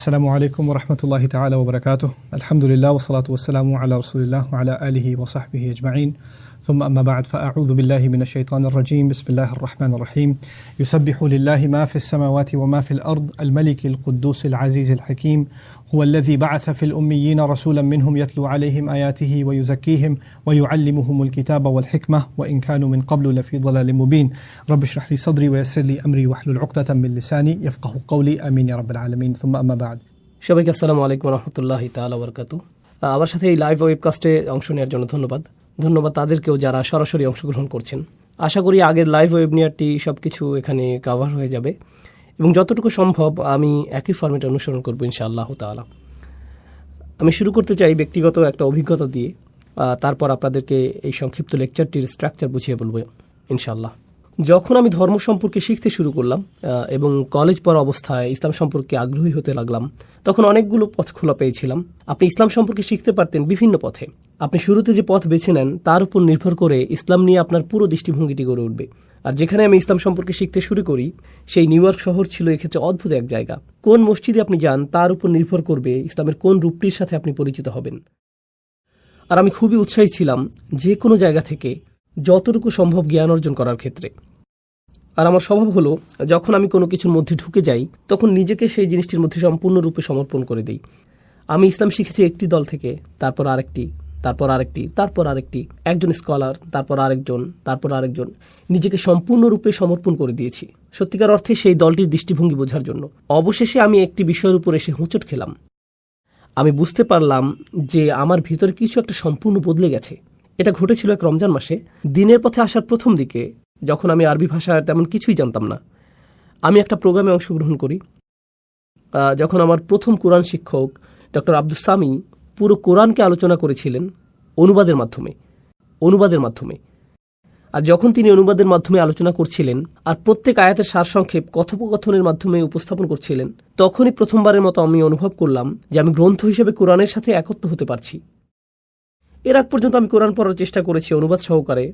السلام عليكم ورحمة الله تعالى وبركاته. الحمد لله والصلاة والسلام على رسول الله وعلى آله وصحبه أجمعين. ثم أما بعد فأعوذ بالله من الشيطان الرجيم. بسم الله الرحمن الرحيم. يسبح لله ما في السماوات وما في الأرض الملك القدوس العزيز الحكيم هو الذي بعث في الأميين رسولا منهم يتلو عليهم آياته ويزكيهم ويعلمهم الكتاب والحكمة وإن كانوا من قبل لفي ضلال مبين. رب اشرح لي صدري ويسر لي أمري واحلل عقدة من لساني يفقه قولي آمين يا رب العالمين. ثم أما بعد. সবাইকে আসসালামু আলাইকুম ওয়া রাহমাতুল্লাহি তাআলা ওয়া বারাকাতুহু। আমার সাথে এই লাইভ ওয়েবকাস্টে অংশ নেওয়ার জন্য ধন্যবাদ তাদেরকেও যারা সরাসরি অংশগ্রহণ করছেন। আশা করি আগের লাইভ ওয়েবিনারটি সবকিছু এখানে কভার হয়ে যাবে এবং যতটুকু সম্ভব আমি একই ফরম্যাট অনুসরণ করব ইনশাআল্লাহ তাআলা। আমি শুরু করতে চাই ব্যক্তিগত একটা অভিজ্ঞতা দিয়ে, তারপর আপনাদেরকে এই সংক্ষিপ্ত লেকচারটির স্ট্রাকচার বুঝিয়ে বলবো ইনশাআল্লাহ। যখন আমি ধর্ম সম্পর্কে শিখতে শুরু করলাম এবং কলেজ পড়া অবস্থায় ইসলাম সম্পর্কে আগ্রহী হতে লাগলাম, তখন অনেকগুলো পথ খোলা পেয়েছিলাম। আপনি ইসলাম সম্পর্কে শিখতে পারতেন বিভিন্ন পথে। আপনি শুরুতে যে পথ বেছে নেন তার উপর নির্ভর করে ইসলাম নিয়ে আপনার পুরো দৃষ্টিভঙ্গিটি গড়ে উঠবে। আর যেখানে আমি ইসলাম সম্পর্কে শিখতে শুরু করি সেই নিউ ইয়র্ক শহর ছিল এক্ষেত্রে অদ্ভুত এক জায়গা। কোন মসজিদে আপনি যান তার উপর নির্ভর করবে ইসলামের কোন রূপটির সাথে আপনি পরিচিত হবেন। আর আমি খুবই উৎসাহী ছিলাম যে কোনো জায়গা থেকে যতটুকু সম্ভব জ্ঞান অর্জন করার ক্ষেত্রে। আর আমার স্বভাব হলো যখন আমি কোনো কিছুর মধ্যে ঢুকে যাই তখন নিজেকে সেই জিনিসটির মধ্যে সম্পূর্ণরূপে সমর্পণ করে দিই। আমি ইসলাম শিখেছি একটি দল থেকে, তারপর আরেকটি, তারপর আরেকটি, তারপর আরেকটি, একজন স্কলার, তারপর আরেকজন, তারপর আরেকজন, নিজেকে সম্পূর্ণরূপে সমর্পণ করে দিয়েছি সত্যিকার অর্থে সেই দলটির দৃষ্টিভঙ্গি বোঝার জন্য। অবশেষে আমি একটি বিষয়ের উপর এসে হোঁচট খেলাম। আমি বুঝতে পারলাম যে আমার ভিতরে কিছু একটা সম্পূর্ণ বদলে গেছে। এটা ঘটেছিল এক রমজান মাসে, দিনের পথে আসার প্রথম দিকে, যখন আমি আরবি ভাষার তেমন কিছুই জানতাম না। আমি একটা প্রোগ্রামে অংশগ্রহণ করি। যখন আমার প্রথম কোরআন শিক্ষক ডক্টর আব্দুস সামি পুরো কোরআনকে আলোচনা করেছিলেন অনুবাদের মাধ্যমে। আর যখন তিনি অনুবাদের মাধ্যমে আলোচনা করছিলেন আর প্রত্যেক আয়াতের সারসংক্ষেপ কথোপকথনের মাধ্যমে উপস্থাপন করছিলেন, তখনই প্রথমবারের মতো আমি অনুভব করলাম যে আমি গ্রন্থ হিসেবে কোরআনের সাথে একত্র হতে পারছি। এর আগ পর্যন্ত আমি কোরআন পড়ার চেষ্টা করেছি অনুবাদ সহকারে।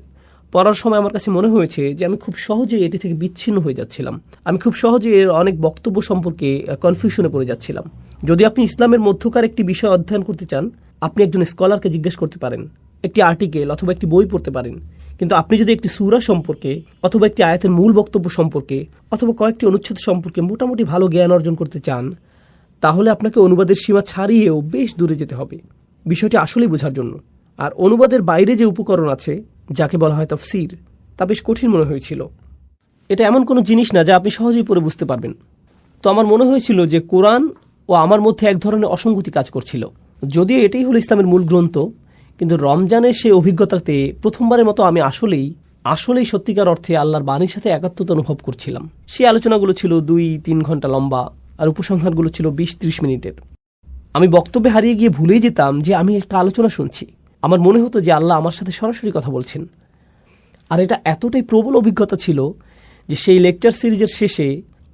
পড়ার সময় আমার কাছে মনে হয়েছে যে আমি খুব সহজে এটি থেকে বিচ্ছিন্ন হয়ে যাচ্ছিলাম। আমি খুব সহজে এর অনেক বক্তব্য সম্পর্কে কনফিউশনে পড়ে যাচ্ছিলাম। যদি আপনি ইসলামের মধ্যকার একটি বিষয় অধ্যয়ন করতে চান, আপনি একজন স্কলারকে জিজ্ঞেস করতে পারেন, একটি আর্টিকেল অথবা একটি বই পড়তে পারেন। কিন্তু আপনি যদি একটি সূরা সম্পর্কে অথবা একটি আয়াতের মূল বক্তব্য সম্পর্কে অথবা কয়েকটি অনুচ্ছেদ সম্পর্কে মোটামুটি ভালো জ্ঞান অর্জন করতে চান, তাহলে আপনাকে অনুবাদের সীমা ছাড়িয়েও বেশ দূরে যেতে হবে বিষয়টি আসলেই বোঝার জন্য। আর অনুবাদের বাইরে যে উপকরণ আছে যাকে বলা হয় তাফসীর, তা বেশ কঠিন মনে হয়েছিল। এটা এমন কোনো জিনিস না যা আপনি সহজেই পড়ে বুঝতে পারবেন। তো আমার মনে হয়েছিল যে কোরআন ও আমার মধ্যে এক ধরনের অসঙ্গতি কাজ করছিল। যদিও এটাই হলো ইসলামের মূল গ্রন্থ, কিন্তু রমজানের সেই অভিজ্ঞতাতে প্রথমবারের মতো আমি আসলেই সত্যিকার অর্থে আল্লাহর বাণীর সাথে একাত্মতা অনুভব করছিলাম। সেই আলোচনাগুলো ছিল 2-3 ঘন্টা লম্বা আর উপসংহারগুলো ছিল 20-30 মিনিটের। আমি বক্তব্যে হারিয়ে গিয়ে ভুলেই যেতাম যে আমি একটা আলোচনা শুনছি। আমার মনে হতো যে আল্লাহ আমার সাথে সরাসরি কথা বলছেন। আর এটা এতটাই প্রবল অভিজ্ঞতা ছিল যে সেই লেকচার সিরিজের শেষে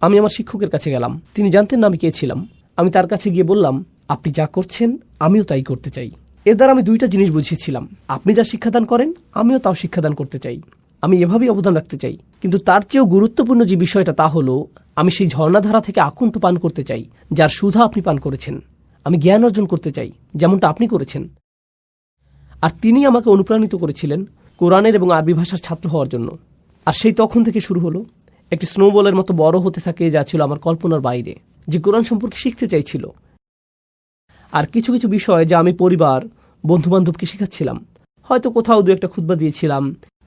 আমি আমার শিক্ষকের কাছে গেলাম। তিনি জানতেন না আমি কে ছিলাম। আমি তার কাছে গিয়ে বললাম, আপনি যা করছেন আমিও তাই করতে চাই। এর দ্বারা আমি দুইটা জিনিস বুঝিয়েছিলাম, আপনি যা শিক্ষাদান করেন আমিও তাও শিক্ষাদান করতে চাই, আমি এভাবেই অবদান রাখতে চাই। কিন্তু তার চেয়েও গুরুত্বপূর্ণ যে বিষয়টা তা হলো আমি সেই ঝর্ণাধারা থেকে আকণ্ঠ পান করতে চাই যার সুধা আপনি পান করেছেন। আমি জ্ঞান অর্জন করতে চাই যেমনটা আপনি করেছেন। আর তিনি আমাকে অনুপ্রাণিত করেছিলেন কোরআনের এবং আরবি ভাষার ছাত্র হওয়ার জন্য। আর সেই তখন থেকে শুরু হলো একটি স্নোবলের মতো বড় হতে থাকে, যা ছিল আমার কল্পনার বাইরে, যে কোরআন সম্পর্কে শিখতে চাইছিল। আর কিছু কিছু বিষয় যা আমি পরিবার বন্ধুবান্ধবকে শেখাচ্ছিলাম, হয়তো কোথাও 2-1টা খুতবা দিয়েছিলাম।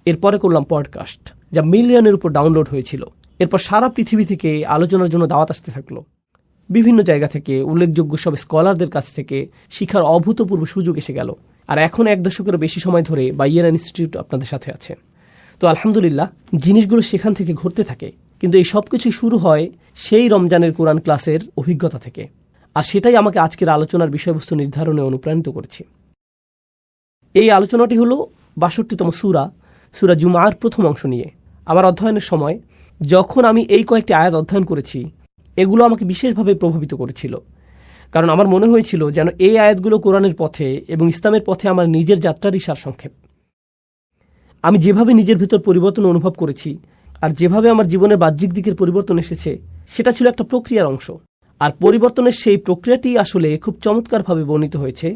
এরপরে করলাম পডকাস্ট, যা মিলিয়নের উপর ডাউনলোড হয়েছিল। এরপর সারা পৃথিবী থেকে আলোচনার জন্য দাওয়াত আসতে থাকলো। বিভিন্ন জায়গা থেকে উল্লেখযোগ্য সব স্কলারদের কাছ থেকে শিখার অভূতপূর্ব সুযোগ এসে গেল। আর এখন 1 দশকেরও বেশি সময় ধরে বাইয়েরা ইনস্টিটিউট আপনাদের সাথে আছে। তো আলহামদুলিল্লাহ জিনিসগুলো সেখান থেকে ঘটতে থাকে। কিন্তু এই সব কিছুই শুরু হয় সেই রমজানের কোরআন ক্লাসের অভিজ্ঞতা থেকে। আর সেটাই আমাকে আজকের আলোচনার বিষয়বস্তু নির্ধারণে অনুপ্রাণিত করেছে। এই আলোচনাটি হলো 62তম সূরা জুমার প্রথম অংশ নিয়ে। আমার অধ্যয়নের সময় যখন আমি এই কয়েকটি আয়াত অধ্যয়ন করেছি, এগুলো আমাকে বিশেষভাবে প্রভাবিত করেছিল। কারণ আমার মনে হয়েছিল যেন এই আয়াতগুলো কোরআনের পথে এবং ইসলামের পথে আমার নিজের যাত্রারই সারসংক্ষেপ। আমি যেভাবে নিজের ভেতর পরিবর্তন অনুভব করেছি আর যেভাবে আমার জীবনের বাহ্যিক দিকের পরিবর্তন এসেছে, সেটা ছিল একটা প্রক্রিয়ার অংশ। আর পরিবর্তনের সেই প্রক্রিয়াটি আসলে খুব চমৎকারভাবে বর্ণিত হয়েছে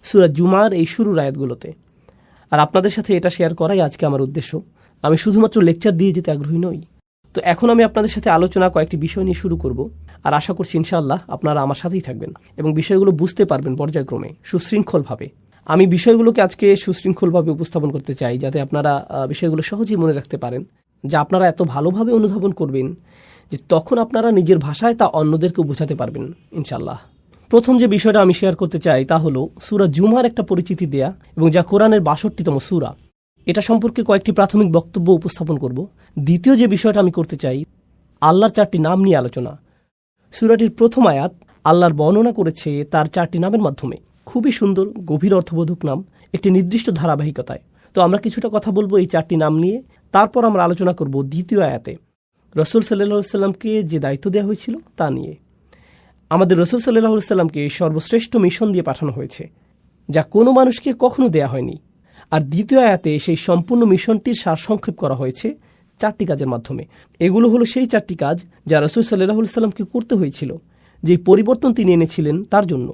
সূরা জুমার এই শুরুর আয়াতগুলোতে। আর আপনাদের সাথে এটা শেয়ার করাই আজকে আমার উদ্দেশ্য। আমি শুধুমাত্র লেকচার দিয়ে যেতে আগ্রহী নই। তো এখন আমি আপনাদের সাথে আলোচনা কয়েকটি বিষয় নিয়ে শুরু করব। আর আশা করছি ইনশাআল্লাহ আপনারা আমার সাথেই থাকবেন এবং বিষয়গুলো বুঝতে পারবেন পর্যায়ক্রমে সুশৃঙ্খলভাবে। আমি বিষয়গুলোকে আজকে সুশৃঙ্খলভাবে উপস্থাপন করতে চাই, যাতে আপনারা বিষয়গুলো সহজেই মনে রাখতে পারেন, যা আপনারা এত ভালোভাবে অনুধাবন করবেন যে তখন আপনারা নিজের ভাষায় তা অন্যদেরকেও বোঝাতে পারবেন ইনশাআল্লাহ। প্রথম যে বিষয়টা আমি শেয়ার করতে চাই তা হলো সূরা জুমার একটা পরিচিতি দেয়া, এবং যা কোরআনের ৬২তম সূরা, এটা সম্পর্কে কয়েকটি প্রাথমিক বক্তব্য উপস্থাপন করব। দ্বিতীয় যে বিষয়টা আমি করতে চাই, আল্লাহর ৪টি নাম নিয়ে আলোচনা। সূরাটির প্রথম আয়াত আল্লাহর বর্ণনা করেছে তার ৪টি নামের মাধ্যমে। খুবই সুন্দর, গভীর অর্থবোধক নাম, একটি নির্দিষ্ট ধারাবাহিকতায়। তো আমরা কিছুটা কথা বলবো এই ৪টি নাম নিয়ে। তারপর আমরা আলোচনা করব দ্বিতীয় আয়াতে রাসূল সাল্লাল্লাহু আলাইহি সাল্লামকে যে দায়িত্ব দেওয়া হয়েছিল তা নিয়ে। আমাদের রাসূল সাল্লাল্লাহু আলাইহি সাল্লামকে সর্বশ্রেষ্ঠ মিশন দিয়ে পাঠানো হয়েছে, যা কোনো মানুষকে কখনো দেয়া হয়নি। আর দ্বিতীয় আয়াতে সেই সম্পূর্ণ মিশনটির সারসংক্ষেপ করা হয়েছে ৪টি কাজের মাধ্যমে। এগুলো হলো সেই ৪টি কাজ যা রাসূল সাল্লাল্লাহু আলাইহি সাল্লামকে করতে হয়েছিল, যে পরিবর্তন তিনি এনেছিলেন তার জন্য।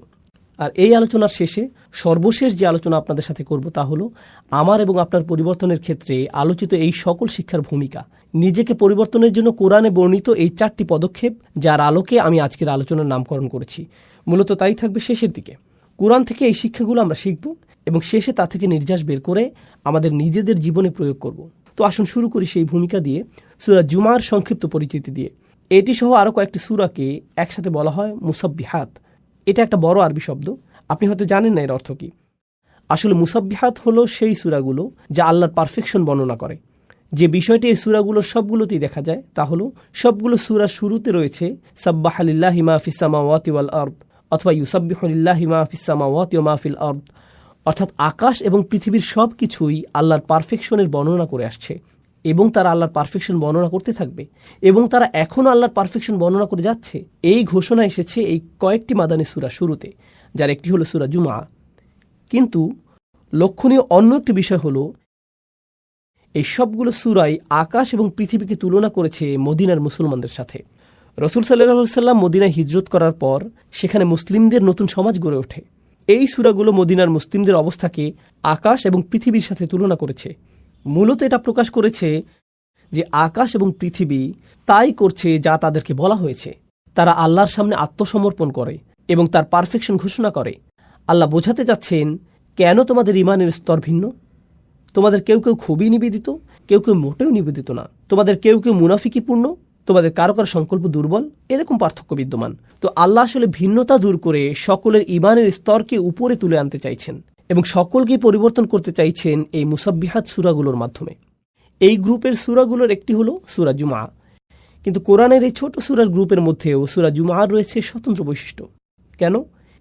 আর এই আলোচনার শেষে সর্বশেষ যে আলোচনা আপনাদের সাথে করব তা হলো আমার এবং আপনার পরিবর্তনের ক্ষেত্রে আলোচিত এই সকল শিক্ষার ভূমিকা। নিজেকে পরিবর্তনের জন্য কোরআনে বর্ণিত এই ৪টি পদক্ষেপ, যার আলোকে আমি আজকের আলোচনার নামকরণ করেছি। মূলত তাই থাকবে শেষের দিকে। কোরআন থেকে এই শিক্ষাগুলো আমরা শিখব এবং শেষে তা থেকে নির্যাস বের করে আমাদের নিজেদের জীবনে প্রয়োগ করব। তো আসুন শুরু করি সেই ভূমিকা দিয়ে, সূরা জুমার সংক্ষিপ্ত পরিচিতি দিয়ে। এটি সহ আরও কয়েকটি সূরাকে একসাথে বলা হয় মুসাব্বিহাত। এটা একটা বড় আরবি শব্দ, আপনি হয়তো জানেন না এর অর্থ কী। আসলে মুসাব্বিহাত হলো সেই সূরাগুলো যা আল্লাহর পারফেকশন বর্ণনা করে। যে বিষয়টি এই সূরাগুলোর সবগুলোতেই দেখা যায় তা হলো সবগুলো সূরার শুরুতে রয়েছে সাব্বাহা লিল্লাহি মা ফিস সামাওয়াতি ওয়াল আরদ, অথবা ইউসাব্বিহু লিল্লাহি মা ফিস সামাওয়াতি ওয়া মা ফিল আরদ, অর্থাৎ আকাশ এবং পৃথিবীর সব কিছুই আল্লাহর পারফেকশনের বর্ণনা করে আসছে, এবং তারা আল্লাহর পারফেকশন বর্ণনা করতে থাকবে, এবং তারা এখনও আল্লাহর পারফেকশন বর্ণনা করে যাচ্ছে। এই ঘোষণা এসেছে এই কয়েকটি মাদানী সূরা শুরুতে, যার একটি হলো সূরা জুমা। কিন্তু লক্ষণীয় অন্য একটি বিষয় হলো এই সবগুলো সূরাই আকাশ এবং পৃথিবীকে তুলনা করেছে মদিনার মুসলমানদের সাথে। রাসূল সাল্লাল্লাহু আলাইহি সাল্লাম মদিনায় হিজরত করার পর সেখানে মুসলিমদের নতুন সমাজ গড়ে ওঠে। এই সূরাগুলো মদিনার মুসলিমদের অবস্থাকে আকাশ এবং পৃথিবীর সাথে তুলনা করেছে। মূলত এটা প্রকাশ করেছে যে আকাশ এবং পৃথিবী তাই করছে যা তাদেরকে বলা হয়েছে। তারা আল্লাহর সামনে আত্মসমর্পণ করে এবং তার পারফেকশন ঘোষণা করে। আল্লাহ বোঝাতে যাচ্ছেন, কেন তোমাদের ঈমানের স্তর ভিন্ন? তোমাদের কেউ কেউ খুবই নিবেদিত, কেউ কেউ মোটেও নিবেদিত না। তোমাদের কেউ কেউ মুনাফিকিপূর্ণ, তোমাদের কারো কারো সংকল্প দুর্বল, এরকম পার্থক্য বিদ্যমান। তো আল্লাহ আসলে ভিন্নতা দূর করে সকলের ঈমানের স্তরকে উপরে তুলে আনতে চাইছেন এবং সকলকেই পরিবর্তন করতে চাইছেন এই মুসাব্বিহাত সূরাগুলোর মাধ্যমে। এই গ্রুপের সূরাগুলোর একটি হলো সূরা জুমা। কিন্তু কোরআনের এই ছোট সূরার গ্রুপের মধ্যেও সূরা জুমার রয়েছে স্বতন্ত্র বৈশিষ্ট্য। কেন?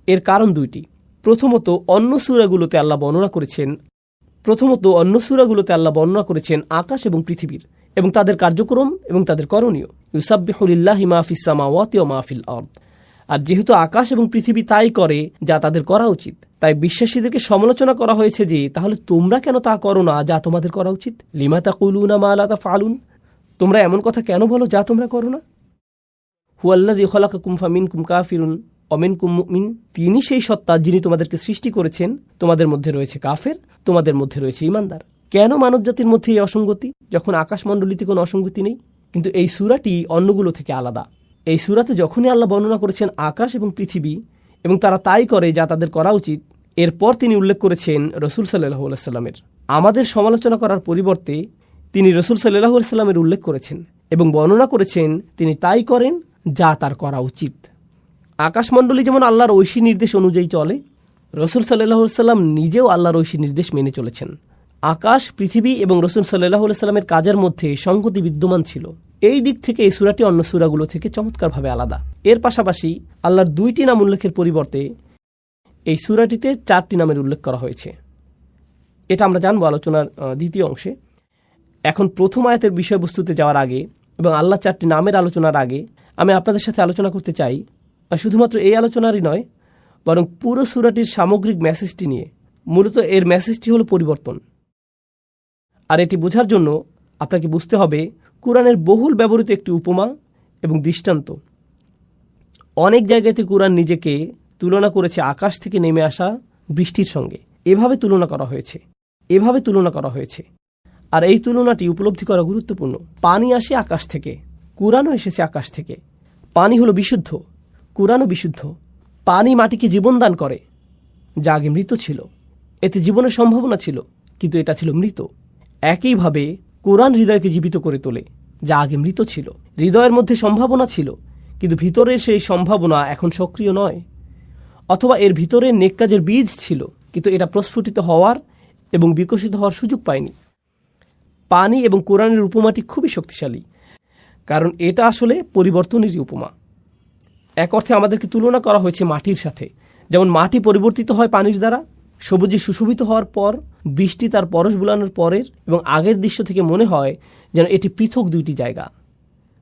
এর কারণ দুইটি। প্রথমত, অন্য সূরাগুলোতে আল্লাহ বর্ণনা করেছেন আকাশ এবং পৃথিবীর এবং তাদের কার্যক্রম এবং তাদের করণীয়। ইউসাব্বিহু লিল্লাহি মা ফিস সামাওয়াতি ওয়া মা ফিল আরদ। আর যেহেতু আকাশ এবং পৃথিবী তাই করে যা তাদের করা উচিত, তাই বিশ্বাসীদেরকে সমালোচনা করা হয়েছে যে তাহলে তোমরা কেন তা করো না যা তোমাদের করা উচিত। লিমা তাকুলুনা মা লা তাফআলুন, তোমরা এমন কথা কেন বলো যা তোমরা করো না। হুয়াল্লাযী খালাকাকুম ফামিনকুম কাফিরুন ওয়া মিনকুম মুমিন, তিনি সেই সত্তা যিনি তোমাদেরকে সৃষ্টি করেছেন, তোমাদের মধ্যে রয়েছে কাফের, তোমাদের মধ্যে রয়েছে ঈমানদার। কেন মানবজাতির মধ্যে এই অসঙ্গতি, যখন আকাশমণ্ডলীতে কোনো অসঙ্গতি নেই? কিন্তু এই সূরাটি অন্যগুলো থেকে আলাদা। এই সূরাতে যখনই আল্লাহ বর্ণনা করেছেন আকাশ এবং পৃথিবী এবং তারা তাই করে যা তাদের করা উচিত, এরপর তিনি উল্লেখ করেছেন রাসূল সাল্লাল্লাহু আলাইহি সাল্লামের। আমাদের সমালোচনা করার পরিবর্তে তিনি রাসূল সাল্লাল্লাহু আলাইহি সাল্লামের উল্লেখ করেছেন এবং বর্ণনা করেছেন তিনি তাই করেন যা তার করা উচিত। আকাশমণ্ডলী যেমন আল্লাহর ঐশী নির্দেশ অনুযায়ী চলে, রাসূল সাল্লাল্লাহু আলাইহি সাল্লাম নিজেও আল্লাহর ঐশী নির্দেশ মেনে চলেছেন। আকাশ, পৃথিবী এবং রাসূল সাল্লাল্লাহু আলাইহি সাল্লামের কাজের মধ্যে সংগতি বিদ্যমান ছিল। এই দিক থেকে এই সূরাটি অন্য সূরাগুলো থেকে চমৎকারভাবে আলাদা। এর পাশাপাশি আল্লাহর 2টি নাম উল্লেখের পরিবর্তে এই সূরাটিতে 4টি নামের উল্লেখ করা হয়েছে। এটা আমরা জানবো আলোচনার দ্বিতীয় অংশে। এখন প্রথম আয়াতের বিষয়বস্তুতে যাওয়ার আগে এবং আল্লাহ 4টি নামের আলোচনার আগে আমি আপনাদের সাথে আলোচনা করতে চাই, শুধুমাত্র এই আলোচনারই নয়, বরং পুরো সূরাটির সামগ্রিক মেসেজটি নিয়ে। মূলত এর মেসেজটি হলো পরিবর্তন। আর এটি বোঝার জন্য আপনাকে বুঝতে হবে কোরআনের বহুল ব্যবহৃত একটি উপমা এবং দৃষ্টান্ত। অনেক জায়গাতে কুরআন নিজেকে তুলনা করেছে আকাশ থেকে নেমে আসা বৃষ্টির সঙ্গে। এভাবে তুলনা করা হয়েছে। আর এই তুলনাটি উপলব্ধি করা গুরুত্বপূর্ণ। পানি আসে আকাশ থেকে, কুরআনও এসেছে আকাশ থেকে। পানি হলো বিশুদ্ধ, কুরআনও বিশুদ্ধ। পানি মাটিকে জীবন দান করে, যা আগে মৃত ছিল। এতে জীবনের সম্ভাবনা ছিল, কিন্তু এটা ছিল মৃত। একইভাবে কুরআন হৃদয়কে জীবিত করে তোলে, যা আগে মৃত ছিল। হৃদয়ের মধ্যে সম্ভাবনা ছিল, কিন্তু ভিতরের সেই সম্ভাবনা এখন সক্রিয় নয়। অথবা এর ভিতরে নেক কাজের বীজ ছিল, কিন্তু এটা প্রস্ফুটিত হওয়ার এবং বিকশিত হওয়ার সুযোগ পায়নি। পানি এবং কোরআনের উপমাটি খুবই শক্তিশালী, কারণ এটা আসলে পরিবর্তনেরই উপমা। এক অর্থে আমাদেরকে তুলনা করা হয়েছে মাটির সাথে। যেমন মাটি পরিবর্তিত হয় পানির দ্বারা, সবুজে সুশোভিত হওয়ার পর, বৃষ্টি তার পরশ বুলানোর পরের এবং আগের দৃশ্য থেকে মনে হয় যেন এটি পৃথক দুইটি জায়গা।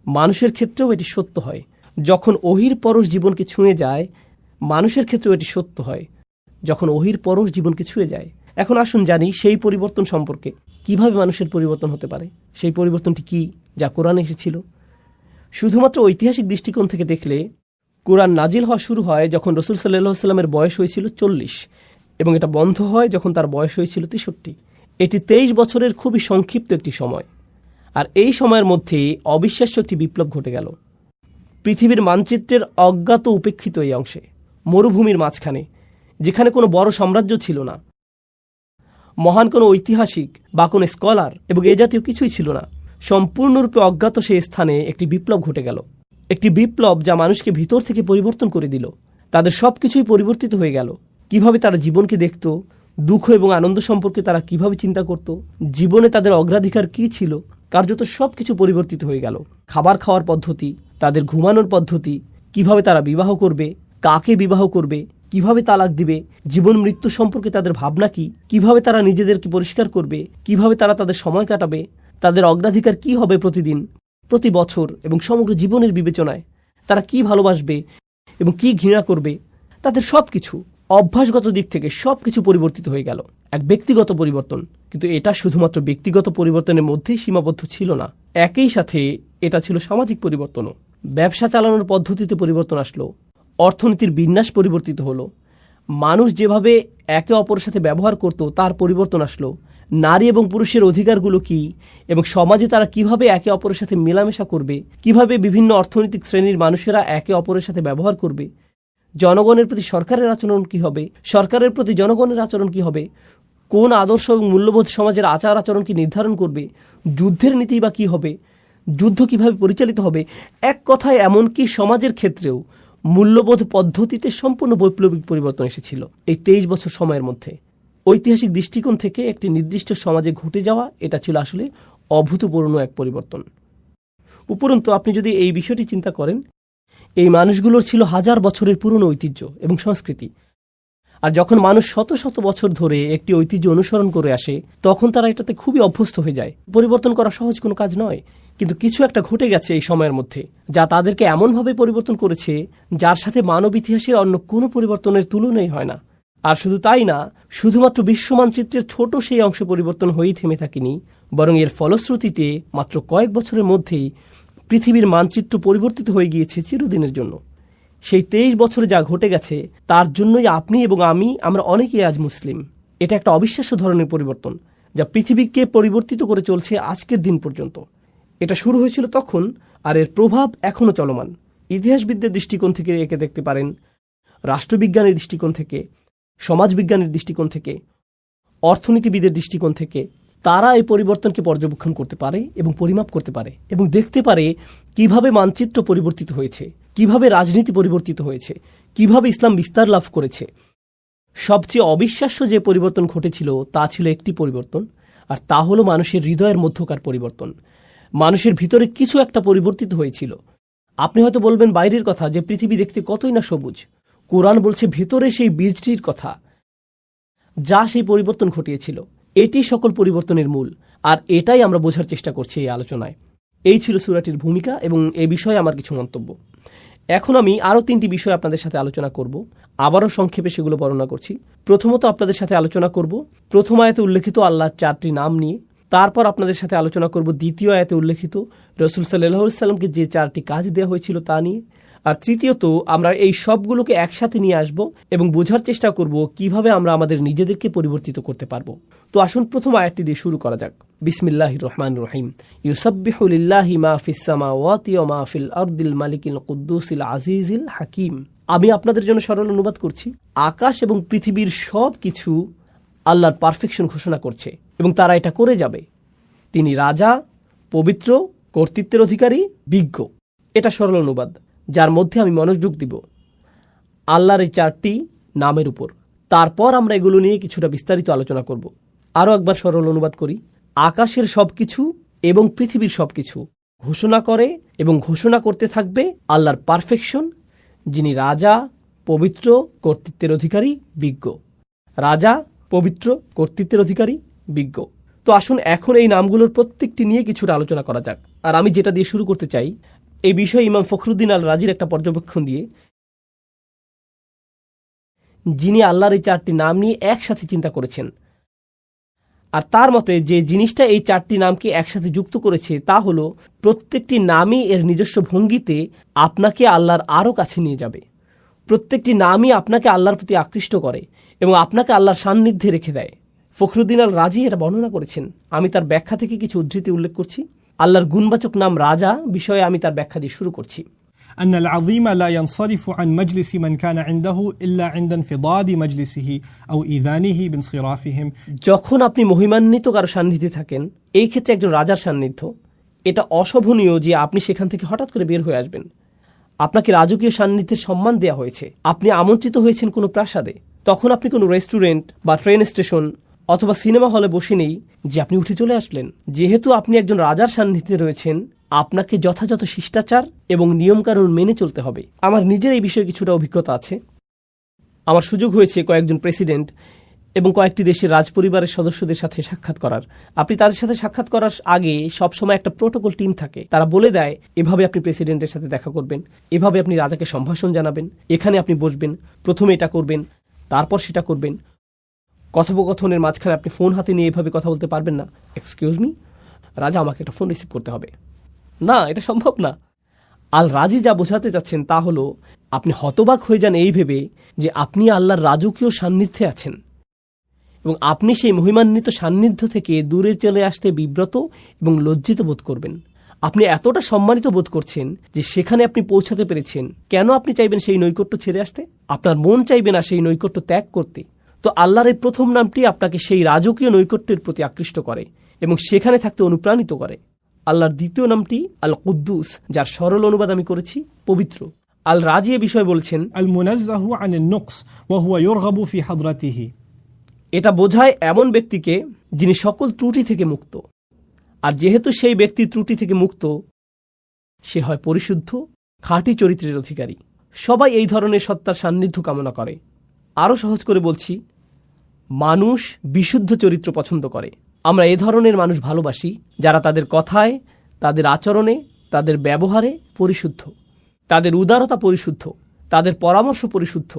মানুষের ক্ষেত্রেও এটি সত্য হয়। যখন ওহির পরশ জীবনকে ছুঁয়ে যায়, মানুষের ক্ষেত্রেও এটি সত্য হয় যখন ওহির পরশ জীবনকে ছুঁয়ে যায়। এখন আসুন জানি সেই পরিবর্তন সম্পর্কে, কিভাবে মানুষের পরিবর্তন হতে পারে। সেই পরিবর্তনটি কি, যা কোরআনে এসেছিল? শুধুমাত্র ঐতিহাসিক দৃষ্টিকোণ থেকে দেখলে কোরআন নাজিল হওয়া শুরু হয় যখন রাসূল সাল্লাল্লাহু আলাইহি ওয়াসাল্লামের বয়স হয়েছিল 40, এবং এটা বন্ধ হয় যখন তার বয়স হয়েছিল 63। এটি 23 বছরের খুবই সংক্ষিপ্ত একটি সময়। আর এই সময়ের মধ্যে অবিশ্বাস্য একটি বিপ্লব ঘটে গেল। পৃথিবীর মানচিত্রের অজ্ঞাত উপেক্ষিত এই অংশে, মরুভূমির মাঝখানে, যেখানে কোনো বড় সাম্রাজ্য ছিল না, মহান কোনো ঐতিহাসিক বা কোনো স্কলার এবং এ জাতীয় কিছুই ছিল না, সম্পূর্ণরূপে অজ্ঞাত সেই স্থানে একটি বিপ্লব ঘটে গেল। একটি বিপ্লব যা মানুষকে ভিতর থেকে পরিবর্তন করে দিল। তাদের সব কিছুই পরিবর্তিত হয়ে গেল। কিভাবে তারা জীবনকে দেখত, দুঃখ এবং আনন্দ সম্পর্কে তারা কিভাবে চিন্তা করত, জীবনে তাদের অগ্রাধিকার কি ছিল, কার্যত সব কিছু পরিবর্তিত হয়ে গেল। খাবার খাওয়ার পদ্ধতি, তাদের ঘুমানোর পদ্ধতি, কিভাবে তারা বিবাহ করবে, কাকে বিবাহ করবে, কিভাবে তালাক দিবে, জীবন মৃত্যু সম্পর্কে তাদের ভাবনা কি, কিভাবে তারা নিজেদেরকে পরিষ্কার করবে, কিভাবে তারা তাদের সময় কাটাবে, তাদের অগ্রাধিকার কি হবে প্রতিদিন, প্রতি বছর এবং সমগ্র জীবনের বিবেচনায়, তারা কি ভালোবাসবে এবং কি ঘৃণা করবে, তাদের সব কিছু অভ্যাসগত দিক থেকে সব কিছু পরিবর্তিত হয়ে গেল। এক ব্যক্তিগত পরিবর্তন, কিন্তু এটা শুধুমাত্র ব্যক্তিগত পরিবর্তনের মধ্যেই সীমাবদ্ধ ছিল না, একই সাথে এটা ছিল সামাজিক পরিবর্তনও। ব্যবসা চালানোর পদ্ধতিতে পরিবর্তন আসলো, অর্থনীতির বিন্যাস পরিবর্তিত হলো, মানুষ যেভাবে একে অপরের সাথে ব্যবহার করত তার পরিবর্তন আসলো, নারী এবং পুরুষের অধিকারগুলো কি এবং সমাজে তারা কিভাবে একে অপরের সাথে মেলামেশা করবে, কিভাবে বিভিন্ন অর্থনৈতিক শ্রেণীর মানুষেরা একে অপরের সাথে ব্যবহার করবে, জনগণের প্রতি সরকারের আচরণ কি হবে, সরকারের প্রতি জনগণের আচরণ কি হবে, কোন আদর্শ এবং মূল্যবোধ সমাজের আচার আচরণকে নির্ধারণ করবে, যুদ্ধের নীতি বা কী হবে, যুদ্ধ কিভাবে পরিচালিত হবে। এক কথায় এমনকি সমাজের ক্ষেত্রেও মূল্যবোধ পদ্ধতিতে সম্পূর্ণ বৈপ্লবিক পরিবর্তন এসেছিল এই 23 বছর সময়ের মধ্যে। ঐতিহাসিক দৃষ্টিকোণ থেকে একটি নির্দিষ্ট সমাজে ঘটে যাওয়া এটা ছিল আসলে অভূতপূর্ণ এক পরিবর্তন। উপরন্তু আপনি যদি এই বিষয়টি চিন্তা করেন, এই মানুষগুলোর ছিল হাজার বছরের পুরনো ঐতিহ্য এবং সংস্কৃতি। আর যখন মানুষ শত শত বছর ধরে একটি ঐতিহ্য অনুসরণ করে আসে, তখন তারা এটাতে খুবই অভ্যস্ত হয়ে যায়। পরিবর্তন করা সহজ কোনো কাজ নয়, কিন্তু কিছু একটা ঘটে গেছে এই সময়ের মধ্যে যা তাদেরকে এমনভাবে পরিবর্তন করেছে যার সাথে মানব ইতিহাসের অন্য কোনো পরিবর্তনের তুলনাই হয় না। আর শুধু তাই না, শুধুমাত্র বিশ্ব মানচিত্রের ছোট সেই অংশে পরিবর্তন হয়েই থেমে থাকেনি, বরং এর ফলশ্রুতিতে মাত্র কয়েক বছরের মধ্যেই পৃথিবীর মানচিত্র পরিবর্তিত হয়ে গিয়েছে চিরদিনের জন্য। সেই 23 বছরে যা ঘটে গেছে তার জন্যই আপনি এবং আমরা অনেকেই আজ মুসলিম। এটা একটা অবিশ্বাস্য ধরনের পরিবর্তন যা পৃথিবীকে পরিবর্তিত করে চলছে আজকের দিন পর্যন্ত। এটা শুরু হয়েছিল তখন, আর এর প্রভাব এখনও চলমান। ইতিহাসবিদদের দৃষ্টিকোণ থেকে একে দেখতে পারেন, রাষ্ট্রবিজ্ঞানের দৃষ্টিকোণ থেকে, সমাজবিজ্ঞানের দৃষ্টিকোণ থেকে, অর্থনীতিবিদের দৃষ্টিকোণ থেকে। তারা এই পরিবর্তনকে পর্যবেক্ষণ করতে পারে এবং পরিমাপ করতে পারে এবং দেখতে পারে কিভাবে মানচিত্র পরিবর্তিত হয়েছে, কিভাবে রাজনীতি পরিবর্তিত হয়েছে, কিভাবে ইসলাম বিস্তার লাভ করেছে। সবচেয়ে অবিশ্বাস্য যে পরিবর্তন ঘটেছিল তা ছিল একটি পরিবর্তন, আর তা হলো মানুষের হৃদয়ের মধ্যকার পরিবর্তন। মানুষের ভিতরে কিছু একটা পরিবর্তিত হয়েছিল। আপনি হয়তো বলবেন বাইরের কথা, যে পৃথিবী দেখতে কতই না সবুজ। কোরআন বলছে ভেতরে সেই বীজটির কথা যা সেই পরিবর্তন ঘটিয়েছিল। এটি সকল পরিবর্তনের মূল, আর এটাই আমরা বোঝার চেষ্টা করছি এই আলোচনায়। এই ছিল সূরাটির ভূমিকা এবং এ বিষয়ে আমার কিছু মন্তব্য। এখন আমি আরও 3টি বিষয় আপনাদের সাথে আলোচনা করব। আবারও সংক্ষেপে সেগুলো বর্ণনা করছি। প্রথমত আপনাদের সাথে আলোচনা করব প্রথম আয়াতে উল্লেখিত আল্লাহর 4টি নাম নিয়ে। তারপর আপনাদের সাথে আলোচনা করব দ্বিতীয় আয়াতে উল্লেখিত রাসূল সাল্লাল্লাহু আলাইহি ওয়াসাল্লামকে যে 4টি কাজ দেওয়া হয়েছিল তা নিয়ে। আর তৃতীয়ত আমরা এই সবগুলোকে একসাথে নিয়ে আসব এবং বোঝার চেষ্টা করব কিভাবে আমরা আমাদের নিজেদেরকে পরিবর্তিত করতে পারবো। তো আসুন প্রথম আয়াতটি দিয়ে শুরু করা যাক। বিসমিল্লাহির রহমানির রহিম। ইউসাব্বিহু লিল্লাহি মা ফিস সামাওয়াতি ওয়া মা ফিল আরদিল মালিকিল কুদ্দুসিল আজিজিল হাকিম। আমি আপনাদের জন্য সরল অনুবাদ করছি। আকাশ এবং পৃথিবীর সব কিছু আল্লাহর পারফেকশন ঘোষণা করছে এবং তারা এটা করে যাবে। তিনি রাজা, পবিত্র, কর্তৃত্বের অধিকারী, বিজ্ঞ। এটা সরল অনুবাদ, যার মধ্যে আমি মনোযোগ দিব আল্লাহর এই 4টি নামের উপর। তারপর আমরা এগুলো নিয়ে কিছুটা বিস্তারিত আলোচনা করব। আরও একবার সরল অনুবাদ করি। আকাশের সবকিছু এবং পৃথিবীর সবকিছু ঘোষণা করে এবং ঘোষণা করতে থাকবে আল্লাহর পারফেকশন, যিনি রাজা, পবিত্র, কর্তৃত্বের অধিকারী, বিজ্ঞ। রাজা, পবিত্র, কর্তৃত্বের অধিকারী, বিজ্ঞ। তো আসুন এখন এই নামগুলোর প্রত্যেকটি নিয়ে কিছুটা আলোচনা করা যাক। আর আমি যেটা দিয়ে শুরু করতে চাই, এই বিষয়ে ইমাম ফখরুদ্দিন আল রাজির একটা পর্যবেক্ষণ দিয়ে, যিনি আল্লাহর এই 4টি নাম নিয়ে একসাথে চিন্তা করেছেন। আর তার মতে যে জিনিসটা এই 4টি নামকে একসাথে যুক্ত করেছে তা হলো প্রত্যেকটি নামই এর নিজস্ব ভঙ্গিতে আপনাকে আল্লাহর আরও কাছে নিয়ে যাবে। প্রত্যেকটি নামই আপনাকে আল্লাহর প্রতি আকৃষ্ট করে এবং আপনাকে আল্লাহর সান্নিধ্যে রেখে দেয়। ফখরুদ্দিন আল রাজি এটা বর্ণনা করেছেন। আমি তার ব্যাখ্যা থেকে কিছু উদ্ধৃতি উল্লেখ করছি। আল্লাহর গুণবাচক নাম রাজা বিষয়ে আমি তার ব্যাখ্যা দিয়ে শুরু করছি। أن العظيم لا ينصرف عن مجلس من كان عنده إلا عند انفضاد مجلسه أو إذانه بانصرافهم। যখন আপনি মহিমান্বিত কারো সান্নিধ্যে থাকেন, এই ক্ষেত্রে একজন রাজার সান্নিধ্য, এটা অশোভনীয় যে আপনি সেখান থেকে হঠাৎ করে বের হয়ে আসবেন। আপনাকে রাজকীয় সান্নিধ্যের সম্মান দেওয়া হয়েছে। আপনি আমন্ত্রিত হয়েছেন কোনো প্রাসাদে। তখন আপনি কোনো রেস্টুরেন্ট বা ট্রেন স্টেশন অথবা সিনেমা হলে বসে নেই যে আপনি উঠে চলে আসলেন। যেহেতু আপনি একজন রাজার সান্নিধ্যে রয়েছেন, আপনাকে যথাযথ শিষ্টাচার এবং নিয়মকানুন মেনে চলতে হবে। আমার নিজের এই বিষয়ে কিছুটা অভিজ্ঞতা আছে। আমার সুযোগ হয়েছে কয়েকজন প্রেসিডেন্ট এবং কয়েকটি দেশের রাজপরিবারের সদস্যদের সাথে সাক্ষাৎ করার। আপনি তাদের সাথে সাক্ষাৎ করার আগে সবসময় একটা প্রোটোকল টিম থাকে। তারা বলে দেয়, এভাবে আপনি প্রেসিডেন্টের সাথে দেখা করবেন, এভাবে আপনি রাজাকে সম্ভাষণ জানাবেন, এখানে আপনি বসবেন, প্রথমে এটা করবেন, তারপর সেটা করবেন। কথোপকথনের মাঝখানে আপনি ফোন হাতে নিয়ে এভাবে কথা বলতে পারবেন না। এক্সকিউজ মি, রাজা, আমাকে একটা ফোন রিসিভ করতে হবে। না, এটা সম্ভব না। আল রাজি যা বোঝাতে চাচ্ছেন তা হলো আপনি হতবাক হয়ে যান এই ভেবে যে আপনি আল্লাহর রাজকীয় সান্নিধ্যে আছেন এবং আপনি সেই মহিমান্বিত সান্নিধ্য থেকে দূরে চলে আসতে বিব্রত এবং লজ্জিত বোধ করবেন। আপনি এতটা সম্মানিত বোধ করছেন যে সেখানে আপনি পৌঁছাতে পেরেছেন। কেন আপনি চাইবেন সেই নৈকট্য ছেড়ে আসতে? আপনার মন চাইবে না সেই নৈকট্য ত্যাগ করতে। তো আল্লাহর এই প্রথম নামটি আপনাকে সেই রাজকীয় নৈকট্যের প্রতি আকৃষ্ট করে এবং সেখানে থাকতে অনুপ্রাণিত করে। আল্লাহর দ্বিতীয় নামটি আল কুদ্দুস, যার সরল অনুবাদ আমি করেছি পবিত্র। আল রাজি এ বিষয়ে বলছেন, আল মুনাজ্জাহু আনিন নুকস ওয়া হুয়া ইউরগাবু ফি হাদরাতিহি। এটা বোঝায় এমন ব্যক্তিকে যিনি সকল ত্রুটি থেকে মুক্ত। আর যেহেতু সেই ব্যক্তি ত্রুটি থেকে মুক্ত, সে হয় পরিশুদ্ধ, খাঁটি চরিত্রের অধিকারী। সবাই এই ধরনের সত্তার সান্নিধ্য কামনা করে। আরও সহজ করে বলছি, মানুষ বিশুদ্ধ চরিত্র পছন্দ করে। আমরা এ ধরনের মানুষ ভালোবাসি যারা তাদের কথায়, তাদের আচরণে, তাদের ব্যবহারে পরিশুদ্ধ, তাদের উদারতা পরিশুদ্ধ, তাদের পরামর্শ পরিশুদ্ধ,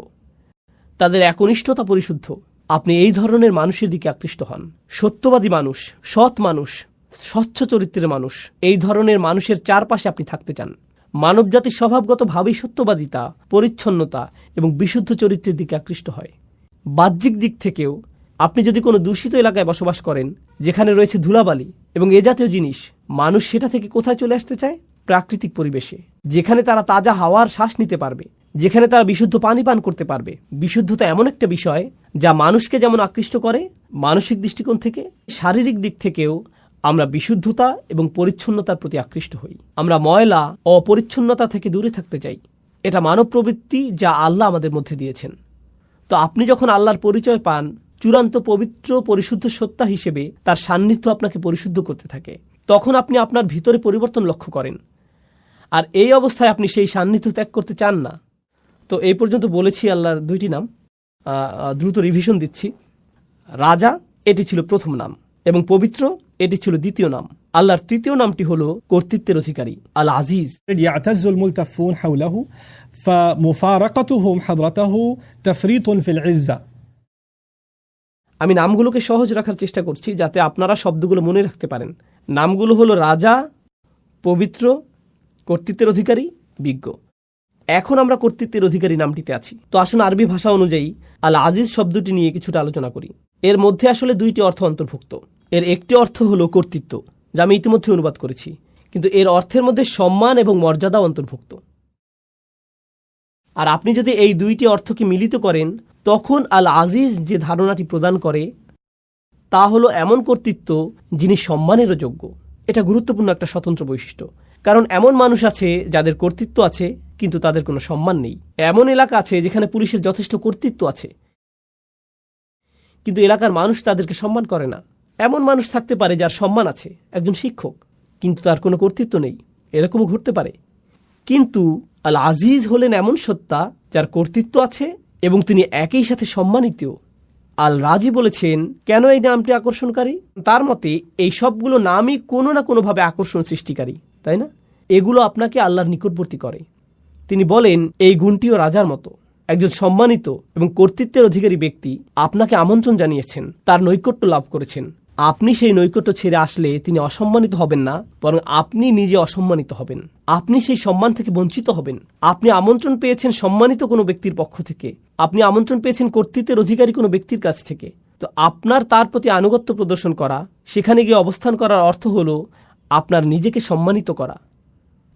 তাদের একনিষ্ঠতা পরিশুদ্ধ। আপনি এই ধরনের মানুষের দিকে আকৃষ্ট হন। সত্যবাদী মানুষ, সৎ মানুষ, স্বচ্ছ চরিত্রের মানুষ, এই ধরনের মানুষের চারপাশে আপনি থাকতে চান। মানবজাতির স্বভাবগতভাবেই সত্যবাদিতা, পরিচ্ছন্নতা এবং বিশুদ্ধ চরিত্রের দিকে আকৃষ্ট হয়। বাহ্যিক দিক থেকেও আপনি যদি কোনো দূষিত এলাকায় বসবাস করেন, যেখানে রয়েছে ধুলাবালি এবং এ জাতীয় জিনিস, মানুষ সেটা থেকে কোথায় চলে আসতে চায়? প্রাকৃতিক পরিবেশে, যেখানে তারা তাজা হাওয়ার শ্বাস নিতে পারবে, যেখানে তারা বিশুদ্ধ পানি পান করতে পারবে। বিশুদ্ধতা এমন একটা বিষয় যা মানুষকে যেমন আকৃষ্ট করে মানসিক দৃষ্টিকোণ থেকে, শারীরিক দিক থেকেও আমরা বিশুদ্ধতা এবং পরিচ্ছন্নতার প্রতি আকৃষ্ট হই। আমরা ময়লা ও অপরিচ্ছন্নতা থেকে দূরে থাকতে চাই। এটা মানব প্রবৃত্তি যা আল্লাহ আমাদের মধ্যে দিয়েছেন। তো আপনি যখন আল্লাহর পরিচয় পান চূড়ান্ত পবিত্র পরিশুদ্ধ সত্তা হিসেবে, তার সান্নিধ্য আপনাকে পরিশুদ্ধ করতে থাকে। তখন আপনি আপনার ভিতরে পরিবর্তন লক্ষ্য করেন, আর এই অবস্থায় আপনি সেই সান্নিধ্য ত্যাগ করতে চান না। তো এই পর্যন্ত বলেছি আল্লাহর 2টি নাম। দ্রুত রিভিশন দিচ্ছি। রাজা, এটি ছিল প্রথম নাম, এবং পবিত্র, এটি ছিল দ্বিতীয় নাম। আল্লাহর তৃতীয় নামটি হলো কর্তৃত্বের অধিকারী, আল আজিজ। ইয়াতাজ্জুল মুলতাফুন হাওলাহু ফামুফারাকাতুহুম হাদরাতাহু তাফরিতুন ফিল ইজ্জা। আমি নামগুলোকে সহজ রাখার চেষ্টা করছি যাতে আপনারা শব্দগুলো মনে রাখতে পারেন। নামগুলো হলো রাজা, পবিত্র, কর্তৃত্বের অধিকারী, বিজ্ঞ। এখন আমরা কর্তৃত্বের অধিকারী নামটিতে আছি। তো আসুন আরবি ভাষা অনুযায়ী আল আজিজ শব্দটি নিয়ে কিছুটা আলোচনা করি। এর মধ্যে আসলে দুইটি অর্থ অন্তর্ভুক্ত। এর একটি অর্থ হলো কর্তৃত্ব, যা আমি ইতিমধ্যে অনুবাদ করেছি, কিন্তু এর অর্থের মধ্যে সম্মান এবং মর্যাদা অন্তর্ভুক্ত। আর আপনি যদি এই দুইটি অর্থকে মিলিত করেন, তখন আল আজিজ যে ধারণাটি প্রদান করে তা হলো এমন কর্তৃত্ব যিনি সম্মানেরও যোগ্য। এটা গুরুত্বপূর্ণ একটা স্বতন্ত্র বৈশিষ্ট্য, কারণ এমন মানুষ আছে যাদের কর্তৃত্ব আছে কিন্তু তাদের কোনো সম্মান নেই। এমন এলাকা আছে যেখানে পুলিশের যথেষ্ট কর্তৃত্ব আছে কিন্তু এলাকার মানুষ তাদেরকে সম্মান করে না। এমন মানুষ থাকতে পারে যার সম্মান আছে, একজন শিক্ষক, কিন্তু তার কোনো কর্তৃত্ব নেই। এরকমও ঘটতে পারে। কিন্তু আল আজিজ হলেন এমন সত্তা যার কর্তৃত্ব আছে এবং তিনি একই সাথে সম্মানিত। আল রাজি বলেছেন কেন এই নামটি আকর্ষণকারী। তার মতে এই সবগুলো নামই কোনো না কোনোভাবে আকর্ষণ সৃষ্টিকারী, তাই না? এগুলো আপনাকে আল্লাহর নিকটবর্তী করে। তিনি বলেন এই গুণটিও রাজার মতো। একজন সম্মানিত এবং কর্তৃত্বের অধিকারী ব্যক্তি আপনাকে আমন্ত্রণ জানিয়েছেন, তার নৈকট্য লাভ করেছেন। আপনি সেই নৈকট্য ছেড়ে আসলে তিনি অসম্মানিত হবেন না, বরং আপনি নিজে অসম্মানিত হবেন। আপনি সেই সম্মান থেকে বঞ্চিত হবেন। আপনি আমন্ত্রণ পেয়েছেন সম্মানিত কোনো ব্যক্তির পক্ষ থেকে, আপনি আমন্ত্রণ পেয়েছেন কর্তৃত্বের অধিকারী কোনো ব্যক্তির কাছ থেকে। তো আপনার তার প্রতি আনুগত্য প্রদর্শন করা, সেখানে গিয়ে অবস্থান করার অর্থ হলো আপনার নিজেকে সম্মানিত করা।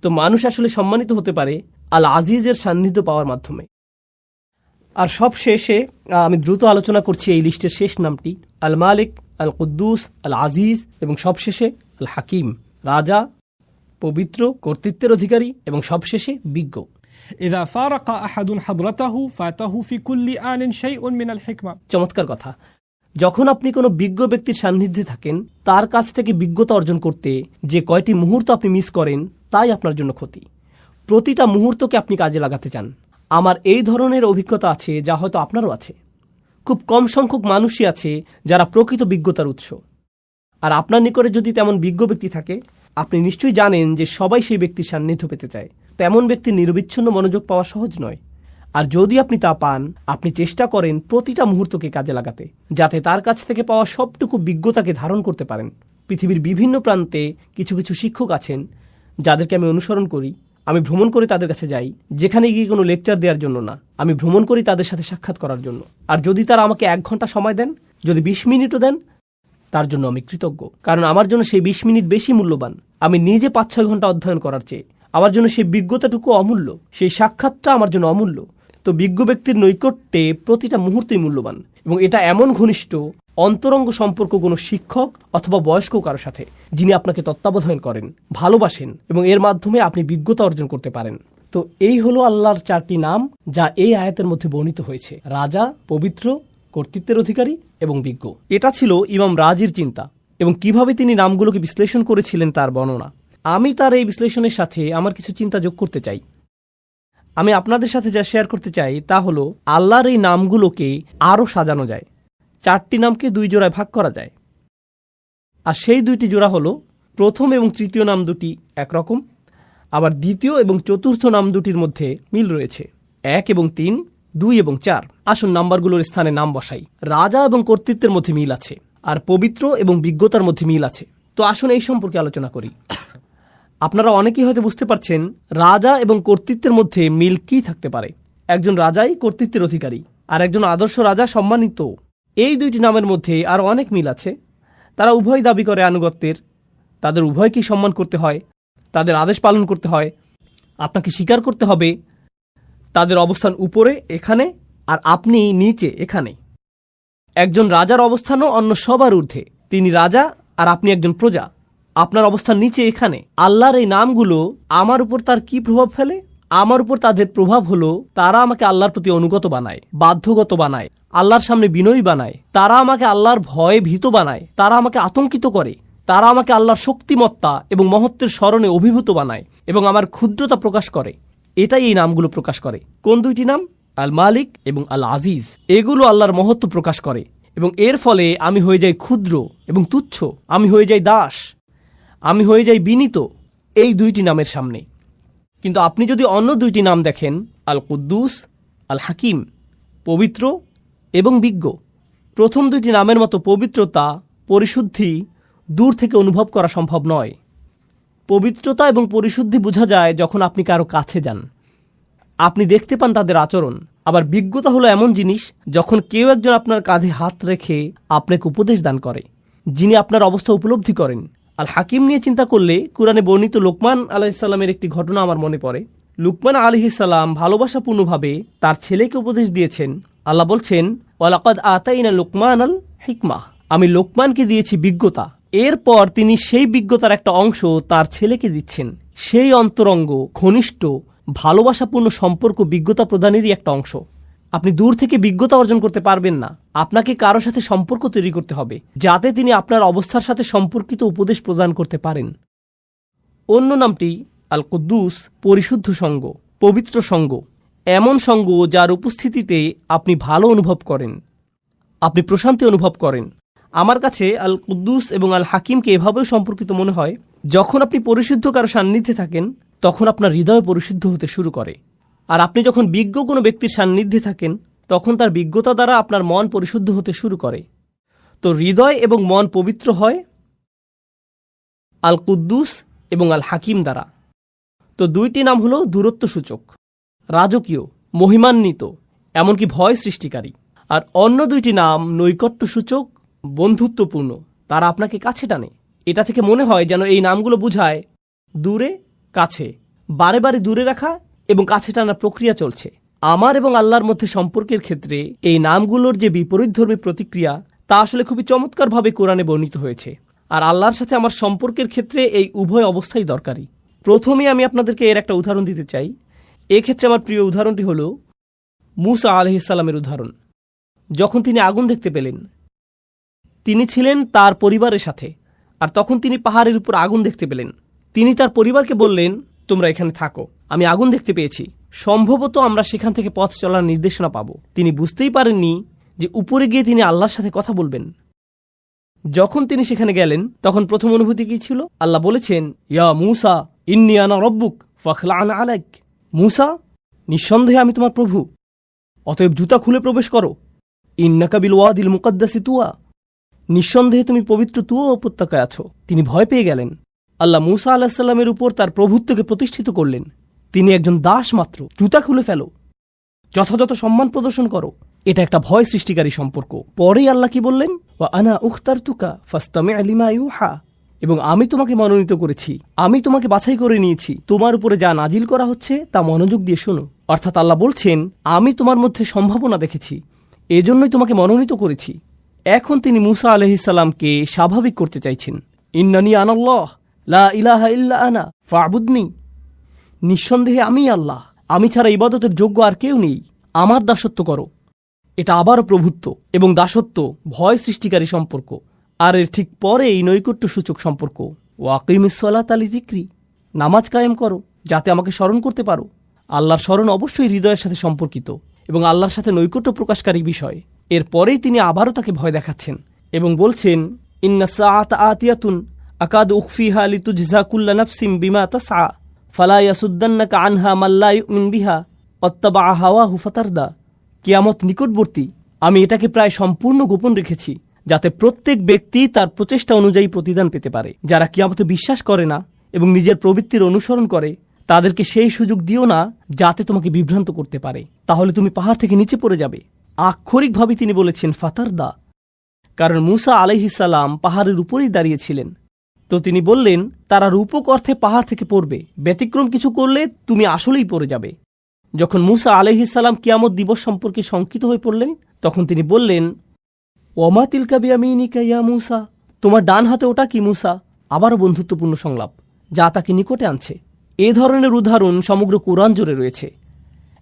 তো মানুষ আসলে সম্মানিত হতে পারে আল আজিজের সান্নিধ্য পাওয়ার মাধ্যমে। আর সব শেষে আমি দ্রুত আলোচনা করছি এই লিস্টের শেষ নামটি, আল মালিক, আল কুদ্দুস, আল আজিজ এবং সবশেষে আল হাকিম, রাজা, পবিত্র, কর্তৃত্বের অধিকারী এবং সবশেষে বিজ্ঞ। إذا فارق أحد حضرته فاته في كل آن شيء من الحكمة। চমৎকার কথা। যখন আপনি কোনো বিজ্ঞ ব্যক্তির সান্নিধ্যে থাকেন, তার কাছ থেকে বিজ্ঞতা অর্জন করতে যে কয়টি মুহূর্ত আপনি মিস করেন তাই আপনার জন্য ক্ষতি। প্রতিটা মুহূর্তকে আপনি কাজে লাগাতে চান। আমার এই ধরনের অভিজ্ঞতা আছে, যা হয়তো আপনারও আছে। খুব কম সংখ্যক মানুষই আছে যারা প্রকৃত বিজ্ঞতার উৎস। আর আপনার নিকটে যদি তেমন বিজ্ঞ ব্যক্তি থাকে, আপনি নিশ্চয়ই জানেন যে সবাই সেই ব্যক্তির সান্নিধ্য পেতে চায়। তেমন ব্যক্তির নিরবিচ্ছিন্ন মনোযোগ পাওয়া সহজ নয়। আর যদি আপনি তা পান, আপনি চেষ্টা করেন প্রতিটা মুহূর্তকে কাজে লাগাতে, যাতে তার কাছ থেকে পাওয়া সবটুকু বিজ্ঞতাকে ধারণ করতে পারেন। পৃথিবীর বিভিন্ন প্রান্তে কিছু কিছু শিক্ষক আছেন যাদেরকে আমি অনুসরণ করি। আমি ভ্রমণ করে তাদের কাছে যাই, যেখানে গিয়ে কোনো লেকচার দেওয়ার জন্য না, আমি ভ্রমণ করি তাদের সাথে সাক্ষাৎ করার জন্য। আর যদি তারা আমাকে 1 ঘন্টা সময় দেন, যদি 20 মিনিটও দেন, তার জন্য আমি কৃতজ্ঞ। কারণ আমার জন্য সেই 20 মিনিট বেশি মূল্যবান আমি নিজে 5-6 ঘন্টা অধ্যয়ন করার চেয়ে। আমার জন্য সেই বিজ্ঞতাটুকু অমূল্য, সেই সাক্ষাৎটা আমার জন্য অমূল্য। তো বিজ্ঞ ব্যক্তির নৈকট্যে প্রতিটা মুহূর্তই মূল্যবান, এবং এটা এমন ঘনিষ্ঠ অন্তরঙ্গ সম্পর্ক কোনো শিক্ষক অথবা বয়স্ক কারোর সাথে, যিনি আপনাকে তত্ত্বাবধান করেন, ভালোবাসেন এবং এর মাধ্যমে আপনি বিজ্ঞতা অর্জন করতে পারেন। তো এই হলো আল্লাহর 4টি নাম যা এই আয়াতের মধ্যে বর্ণিত হয়েছে: রাজা, পবিত্র, কর্তৃত্বের অধিকারী এবং বিজ্ঞ। এটা ছিল ইমাম রাজির চিন্তা এবং কিভাবে তিনি নামগুলোকে বিশ্লেষণ করেছিলেন তার বর্ণনা। আমি তার এই বিশ্লেষণের সাথে আমার কিছু চিন্তা যোগ করতে চাই। আমি আপনাদের সাথে যা শেয়ার করতে চাই তা হলো আল্লাহর এই নামগুলোকে আরও সাজানো যায়। 4টি নামকে 2 জোড়ায় ভাগ করা যায়। আর সেই 2টি জোড়া হলো প্রথম এবং তৃতীয় নাম দুটি একরকম, আবার দ্বিতীয় এবং চতুর্থ নাম দুটির মধ্যে মিল রয়েছে। 1 এবং 3, 2 এবং 4। আসুন নাম্বারগুলোর স্থানে নাম বসাই। রাজা এবং কর্তৃত্বের মধ্যে মিল আছে, আর পবিত্র এবং বিজ্ঞতার মধ্যে মিল আছে। তো আসুন এই সম্পর্কে আলোচনা করি। আপনারা অনেকেই হয়তো বুঝতে পারছেন রাজা এবং কর্তৃত্বের মধ্যে মিল কি থাকতে পারে। একজন রাজাই কর্তৃত্বের অধিকারী, আর একজন আদর্শ রাজা সম্মানিত। এই 2টি নামের মধ্যে আরও অনেক মিল আছে। তারা উভয় দাবি করে আনুগত্যের, তাদের উভয়কেই সম্মান করতে হয়, তাদের আদেশ পালন করতে হয়। আপনাকে স্বীকার করতে হবে তাদের অবস্থান উপরে এখানে, আর আপনি নিচে এখানে। একজন রাজার অবস্থানও অন্য সবার ঊর্ধ্বে। তিনি রাজা আর আপনি একজন প্রজা। আপনার অবস্থান নিচে এখানে। আল্লাহর এই নামগুলো আমার উপর তার কি প্রভাব ফেলে? আমার উপর তাদের প্রভাব হলো তারা আমাকে আল্লাহর প্রতি অনুগত বানায়, বাধ্যগত বানায়, আল্লাহর সামনে বিনয়ী বানায়। তারা আমাকে আল্লাহর ভয়ে ভীত বানায়, তারা আমাকে আতঙ্কিত করে, তারা আমাকে আল্লাহর শক্তিমত্তা এবং মহত্বের স্মরণে অভিভূত বানায় এবং আমার ক্ষুদ্রতা প্রকাশ করে। এটাই এই নামগুলো প্রকাশ করে। কোন 2টি নাম? আল মালিক এবং আল আজিজ। এগুলো আল্লাহর মহত্ব প্রকাশ করে এবং এর ফলে আমি হয়ে যাই ক্ষুদ্র এবং তুচ্ছ, আমি হয়ে যাই দাস, আমি হয়ে যাই বিনীত এই 2টি নামের সামনে। কিন্তু আপনি যদি অন্য 2টি নাম দেখেন, আল কুদ্দুস, আল হাকিম, পবিত্র এবং বিজ্ঞ, প্রথম 2টি নামের মতো পবিত্রতা, পরিশুদ্ধি দূর থেকে অনুভব করা সম্ভব নয়। পবিত্রতা এবং পরিশুদ্ধি বোঝা যায় যখন আপনি কারো কাছে যান। আপনি দেখতে পান তাদের আচরণ। আবার বিজ্ঞতা হলো এমন জিনিস যখন কেউ একজন আপনার কাঁধে হাত রেখে আপনাকে উপদেশ দান করে, যিনি আপনার অবস্থা উপলব্ধি করেন। আল হাকিম নিয়ে চিন্তা করলে কুরআনে বর্ণিত লোকমান আলাইহিসসালামের একটি ঘটনা আমার মনে পড়ে। লুকমান আলাইহিসসালাম ভালোবাসাপূর্ণভাবে তার ছেলেকে উপদেশ দিয়েছেন। আল্লাহ বলছেন, ওয়ালাকাদ আতাইনা লুকমানাল হিকমাহ, আমি লোকমানকে দিয়েছি বিজ্ঞতা। এরপর তিনি সেই বিজ্ঞতার একটা অংশ তার ছেলেকে দিচ্ছেন। সেই অন্তরঙ্গ, ঘনিষ্ঠ, ভালোবাসাপূর্ণ সম্পর্ক বিজ্ঞতা প্রদানেরই একটা অংশ। আপনি দূর থেকে বিজ্ঞতা অর্জন করতে পারবেন না, আপনাকে কারো সাথে সম্পর্ক তৈরি করতে হবে যাতে তিনি আপনার অবস্থার সাথে সম্পর্কিত উপদেশ প্রদান করতে পারেন। অন্য নামটি আল কুদ্দুস, পরিশুদ্ধ সঙ্গ, পবিত্র সঙ্গ, এমন সঙ্গ যার উপস্থিতিতে আপনি ভালো অনুভব করেন, আপনি প্রশান্তি অনুভব করেন। আমার কাছে আল কুদ্দুস এবং আল হাকিমকে এভাবেও সম্পর্কিত মনে হয়, যখন আপনি পরিশুদ্ধ কারো সান্নিধ্যে থাকেন তখন আপনার হৃদয় পরিশুদ্ধ হতে শুরু করে। আর আপনি যখন বিজ্ঞ কোনো ব্যক্তির সান্নিধ্যে থাকেন তখন তার বিজ্ঞতা দ্বারা আপনার মন পরিশুদ্ধ হতে শুরু করে। তো হৃদয় এবং মন পবিত্র হয় আল কুদ্দুস এবং আল হাকিম দ্বারা। তো দুইটি নাম হলো দূরত্ব সূচক, রাজকীয়, মহিমান্বিত, এমনকি ভয় সৃষ্টিকারী। আর অন্য দুইটি নাম নৈকট্য সূচক, বন্ধুত্বপূর্ণ, তারা আপনাকে কাছে টানে। এটা থেকে মনে হয় যেন এই নামগুলো বোঝায় দূরে কাছে, বারে বারে দূরে রাখা এবং কাছে টানার প্রক্রিয়া চলছে। আমার এবং আল্লাহর মধ্যে সম্পর্কের ক্ষেত্রে এই নামগুলোর যে বিপরীতধর্মী প্রতিক্রিয়া, তা আসলে খুবই চমৎকারভাবে কোরআনে বর্ণিত হয়েছে। আর আল্লাহর সাথে আমার সম্পর্কের ক্ষেত্রে এই উভয় অবস্থাই দরকারি। প্রথমে আমি আপনাদেরকে এর একটা উদাহরণ দিতে চাই। এক্ষেত্রে আমার প্রিয় উদাহরণটি হল মূসা আলাইহিসসালামের উদাহরণ। যখন তিনি আগুন দেখতে পেলেন, তিনি ছিলেন তার পরিবারের সাথে, আর তখন তিনি পাহাড়ের উপর আগুন দেখতে পেলেন। তিনি তার পরিবারকে বললেন, তোমরা এখানে থাকো, আমি আগুন দেখতে পেয়েছি, সম্ভবত আমরা সেখান থেকে পথ চলার নির্দেশনা পাব। তিনি বুঝতেই পারেননি যে উপরে গিয়ে তিনি আল্লাহর সাথে কথা বলবেন। যখন তিনি সেখানে গেলেন তখন প্রথম অনুভূতি কি ছিল? আল্লাহ বলেছেন, ইয়া মূসা ইন্নী আনা রব্বুক ফাখলা'আন আলাইক, মূসা, নিঃসন্দেহে আমি তোমার প্রভু, অতএব জুতা খুলে প্রবেশ করো। ইন্নাকা বিল ওয়াদিল মুকাদ্দাসি তুয়া, নিঃসন্দেহে তুমি পবিত্র তুয়া উপত্যকায় আছো। তিনি ভয় পেয়ে গেলেন। আল্লাহ মূসা আলাইহিস সালামের উপর তার প্রভুত্বকে প্রতিষ্ঠিত করলেন। তিনি একজন দাস মাত্র, জুতা খুলে ফেলো, যথাযথ সম্মান প্রদর্শন করো। এটা একটা ভয় সৃষ্টিকারী সম্পর্ক। পরেই আল্লাহ কি বললেন? ওয়া আনা উখতারতুকা ফাসতামি' লিমা ইউহা, এবং আমি তোমাকে মনোনীত করেছি, আমি তোমাকে বাছাই করে নিয়েছি, তোমার উপরে যা নাজিল করা হচ্ছে তা মনোযোগ দিয়ে শোনো। অর্থাৎ আল্লাহ বলছেন, আমি তোমার মধ্যে সম্ভাবনা দেখেছি, এজন্যই তোমাকে মনোনীত করেছি। এখন তিনি মূসা আলাইহিস সালামকে স্বাভাবিক করতে চাইছেন। ইন্নানি আনাল্লাহ লা ইলাহা ইল্লা আনা ফা'বুদনি, নিঃসন্দেহে আমি আল্লাহ, আমি ছাড়া ইবাদতের যোগ্য আর কেউ নেই, আমার দাসত্ব করো। এটা আবারও প্রভুত্ব এবং দাসত্ব, ভয় সৃষ্টিকারী সম্পর্ক। আর এর ঠিক পরে এই নৈকট্য সূচক সম্পর্ক, ওয়াকিমিস সালাতা লিযিকরি, নামাজ কায়েম করো যাতে আমাকে স্মরণ করতে পারো। আল্লাহর স্মরণ অবশ্যই হৃদয়ের সাথে সম্পর্কিত এবং আল্লাহর সাথে নৈকট্য প্রকাশকারী বিষয়। এরপরেই তিনি আবারও তাকে ভয় দেখাচ্ছেন এবং বলছেন, ইন্না সাআতা আতিয়াতুন আকাদু উখফিহা লিতুজজা কুল্লা নাফসিম বিমা তাসআ ফালা ইয়াসুদ্দান্নাকা আনহা মান লা ইউমিন বিহা ওয়াত্তাবা হাওয়াহু ফাতারদা। কিয়ামত নিকটবর্তী, আমি এটাকে প্রায় সম্পূর্ণ গোপন রেখেছি যাতে প্রত্যেক ব্যক্তি তার প্রচেষ্টা অনুযায়ী প্রতিদান পেতে পারে। যারা কিয়ামতে বিশ্বাস করে না এবং নিজের প্রবৃত্তির অনুসরণ করে, তাদেরকে সেই সুযোগ দিও না যাতে তোমাকে বিভ্রান্ত করতে পারে, তাহলে তুমি পাহাড় থেকে নিচে পড়ে যাবে। আক্ষরিকভাবে তিনি বলেছেন ফাতারদা, কারণ মূসা আলাইহিস সালাম পাহাড়ের উপরেই দাঁড়িয়েছিলেন। তো তিনি বললেন, তারা রূপক অর্থে পাহাড় থেকে পড়বে, ব্যতিক্রম কিছু করলে তুমি আসলেই পড়ে যাবে। যখন মূসা আলাইহিস সালাম কিয়ামত দিবস সম্পর্কে শঙ্কিত হয়ে পড়লেন, তখন তিনি বললেন, ওমা তিলকা বিয়ামিনিকা ইয়া মূসা, তোমার ডান হাতে ওটা কি মূসা? আবারও বন্ধুত্বপূর্ণ সংলাপ যা তাকে নিকটে আনছে। এ ধরনের উদাহরণ সমগ্র কোরআন জুড়ে রয়েছে।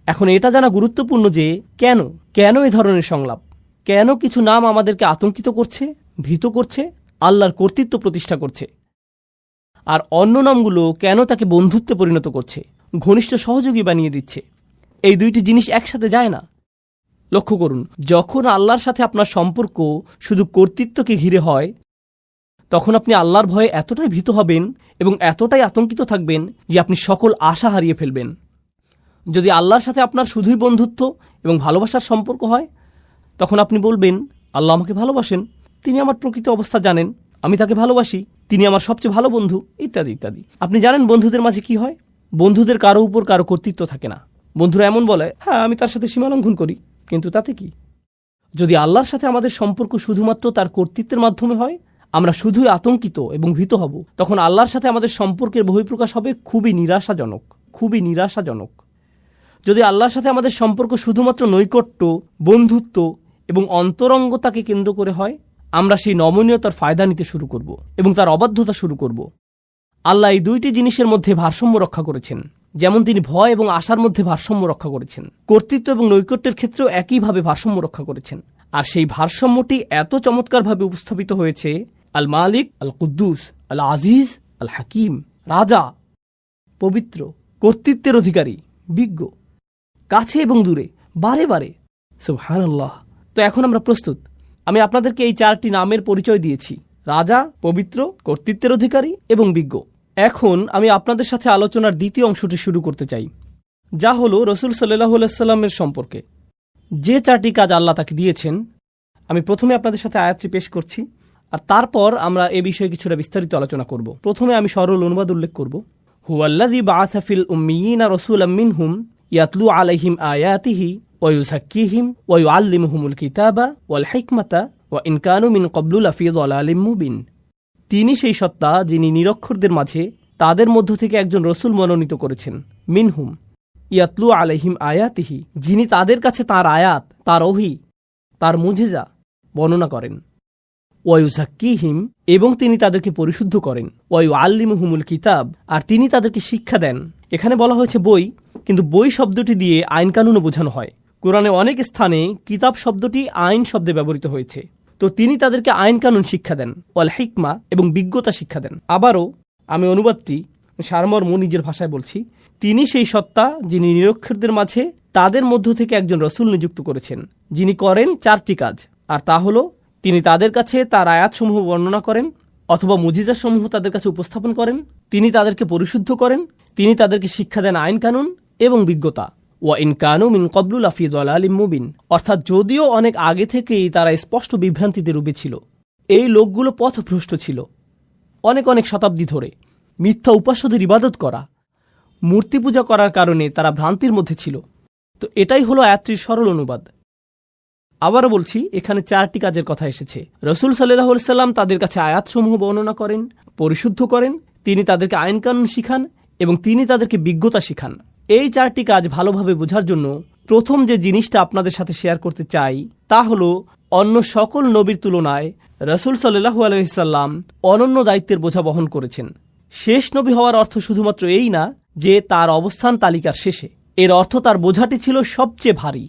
এখন এটা জানা গুরুত্বপূর্ণ যে কেন এ ধরনের সংলাপ, কেন কিছু নাম আমাদেরকে আতঙ্কিত করছে, ভীত করছে, আল্লাহর কর্তৃত্ব প্রতিষ্ঠা করছে, আর অন্য নামগুলো কেন তাকে বন্ধুত্বে পরিণত করছে, ঘনিষ্ঠ সহযোগী বানিয়ে দিচ্ছে। এই দুইটি জিনিস একসাথে যায় না। লক্ষ্য করুন, যখন আল্লাহর সাথে আপনার সম্পর্ক শুধু কর্তৃত্বকে ঘিরে হয়, তখন আপনি আল্লাহর ভয়ে এতটাই ভীত হবেন এবং এতটাই আতঙ্কিত থাকবেন যে আপনি সকল আশা হারিয়ে ফেলবেন। যদি আল্লাহর সাথে আপনার শুধুই বন্ধুত্ব এবং ভালোবাসার সম্পর্ক হয়, তখন আপনি বলবেন, আল্লাহ আমাকে ভালোবাসেন, তিনি আমার প্রকৃত অবস্থা জানেন, আমি তাকে ভালোবাসি, তিনি আমার সবচেয়ে ভালো বন্ধু, ইত্যাদি ইত্যাদি। আপনি জানেন বন্ধুদের মাঝে কি হয়? বন্ধুদের কারো উপর কারো কর্তৃত্ব থাকে না। বন্ধুরা এমন বলে, হ্যাঁ আমি তার সাথে সীমালঙ্ঘন করি, কিন্তু তাতে কি? যদি আল্লাহর সাথে আমাদের সম্পর্ক শুধুমাত্র তার কর্তৃত্বের মাধ্যমে হয়, আমরা শুধুই আতঙ্কিত এবং ভীত হব, তখন আল্লাহর সাথে আমাদের সম্পর্কের বহিঃপ্রকাশ হবে খুবই নিরাশাজনক, খুবই নিরাশাজনক। যদি আল্লাহর সাথে আমাদের সম্পর্ক শুধুমাত্র নৈকট্য, বন্ধুত্ব এবং অন্তরঙ্গতাকে কেন্দ্র করে হয়, আমরা সেই নমনীয়তার ফায়দা নিতে শুরু করব এবং তার অবাধ্যতা শুরু করব। আল্লাহ এই দুইটি জিনিসের মধ্যে ভারসাম্য রক্ষা করেছেন, যেমন তিনি ভয় এবং আশার মধ্যে ভারসাম্য রক্ষা করেছেন, কর্তৃত্ব এবং নৈকট্যের ক্ষেত্রেও একইভাবে ভারসাম্য রক্ষা করেছেন। আর সেই ভারসাম্যটি এত চমৎকারভাবে উপস্থাপিত হয়েছে আল মালিক, আল কুদ্দুস, আল আজিজ, আল হাকিম, রাজা, পবিত্র, কর্তৃত্বের অধিকারী, বিজ্ঞ, কাছে এবং দূরে, বারে বারে। সুবহানাল্লাহ। তো এখন আমরা প্রস্তুত। আমি আপনাদেরকে এই 4টি নামের পরিচয় দিয়েছি: রাজা, পবিত্র, কর্তৃত্বের অধিকারী এবং বিজ্ঞ। এখন আমি আপনাদের সাথে আলোচনার দ্বিতীয় অংশটি শুরু করতে চাই, যা হলো রসুল সাল্লাল্লাহু আলাইহি সাল্লামের সম্পর্কে যে 4টি কাজ আল্লাহ তাকে দিয়েছেন। আমি প্রথমে আপনাদের সাথে আয়াতটি পেশ করছি, আর তারপর আমরা এ বিষয়ে কিছুটা বিস্তারিত আলোচনা করব। প্রথমে আমি সরল অনুবাদ উল্লেখ করব। হুয়াল্লাযী বাআসা ফিল উম্মিয়িনা রাসূলাম মিনহুম ইয়াতলু আলাইহিম আয়াতিহি ওয়া ইউযাক্কিহিম ওয়া ইউআল্লিমুহুমুল কিতাবা ওয়াল হিকমাতা ওয়া ইন কানু মিন ক্বাবলু লাফি যালালিম মুবিন। তিনি সেই সত্তা যিনি নিরক্ষরদের মাঝে তাদের মধ্য থেকে একজন রসুল মনোনীত করেছেন। মিনহুম ইয়াতলু আলাইহিম আয়াতিহি, যিনি তাদের কাছে তার আয়াত, তার ওহী, তার মুজিজা বর্ণনা করেন। ওয়া ইউযাক্কিহিম, এবং তিনি তাদেরকে পরিশুদ্ধ করেন। ওয়া ইউআল্লিমুহুমুল কিতাব, আর তিনি তাদেরকে শিক্ষা দেন। এখানে বলা হয়েছে বই, কিন্তু বই শব্দটি দিয়ে আইন কানুনও বোঝানো হয়। কোরআনে অনেক স্থানে কিতাব শব্দটি আইন শব্দে ব্যবহৃত হয়েছে। তো তিনি তাদেরকে আইন কানুন শিক্ষা দেন, ওয়াল হিকমা, এবং বিজ্ঞতা শিক্ষা দেন। আবারও আমি অনুবাদটি সারমর্ম নিজের ভাষায় বলছি। তিনি সেই সত্তা যিনি নিরক্ষরদের মাঝে তাদের মধ্য থেকে একজন রসুল নিযুক্ত করেছেন, যিনি করেন 4টি কাজ। আর তা হলো, তিনি তাদের কাছে তার আয়াতসমূহ বর্ণনা করেন অথবা মুজিজাসমূহ তাদের কাছে উপস্থাপন করেন, তিনি তাদেরকে পরিশুদ্ধ করেন, তিনি তাদেরকে শিক্ষা দেন আইন কানুন এবং বিজ্ঞতা। ওয়া ইন কানু মিন ক্বাবলু লাফি যালালিম মুবিন, অর্থাৎ যদিও অনেক আগে থেকেই তারা স্পষ্ট বিভ্রান্তিতে ডুবে ছিল, এই লোকগুলো পথভ্রষ্ট ছিল। অনেক অনেক শতাব্দী ধরে মিথ্যা উপাস্যদের ইবাদত করা, মূর্তি পূজা করার কারণে তারা ভ্রান্তির মধ্যে ছিল। তো এটাই হলো আয়াতটির সরল অনুবাদ। আবারও বলছি, এখানে 4টি কাজের কথা এসেছে। রসুল সাল্লাল্লাহু আলাইহি সাল্লাম তাদের কাছে আয়াতসমূহ বর্ণনা করেন, পরিশুদ্ধ করেন, তিনি তাদেরকে আইন কানুন শিখান এবং তিনি তাদেরকে বিজ্ঞতা শিখান। এই 4টি কাজ ভালোভাবে বোঝার জন্য প্রথম যে জিনিসটা আপনাদের সাথে শেয়ার করতে চাই তা হলো, অন্য সকল নবীর তুলনায় রসুল সাল্লাল্লাহু আলাইহি সাল্লাম অনন্য দায়িত্বের বোঝা বহন করেছেন। শেষ নবী হওয়ার অর্থ শুধুমাত্র এই না যে তার অবস্থান তালিকার শেষে, এর অর্থ তার বোঝাটি ছিল সবচেয়ে ভারী।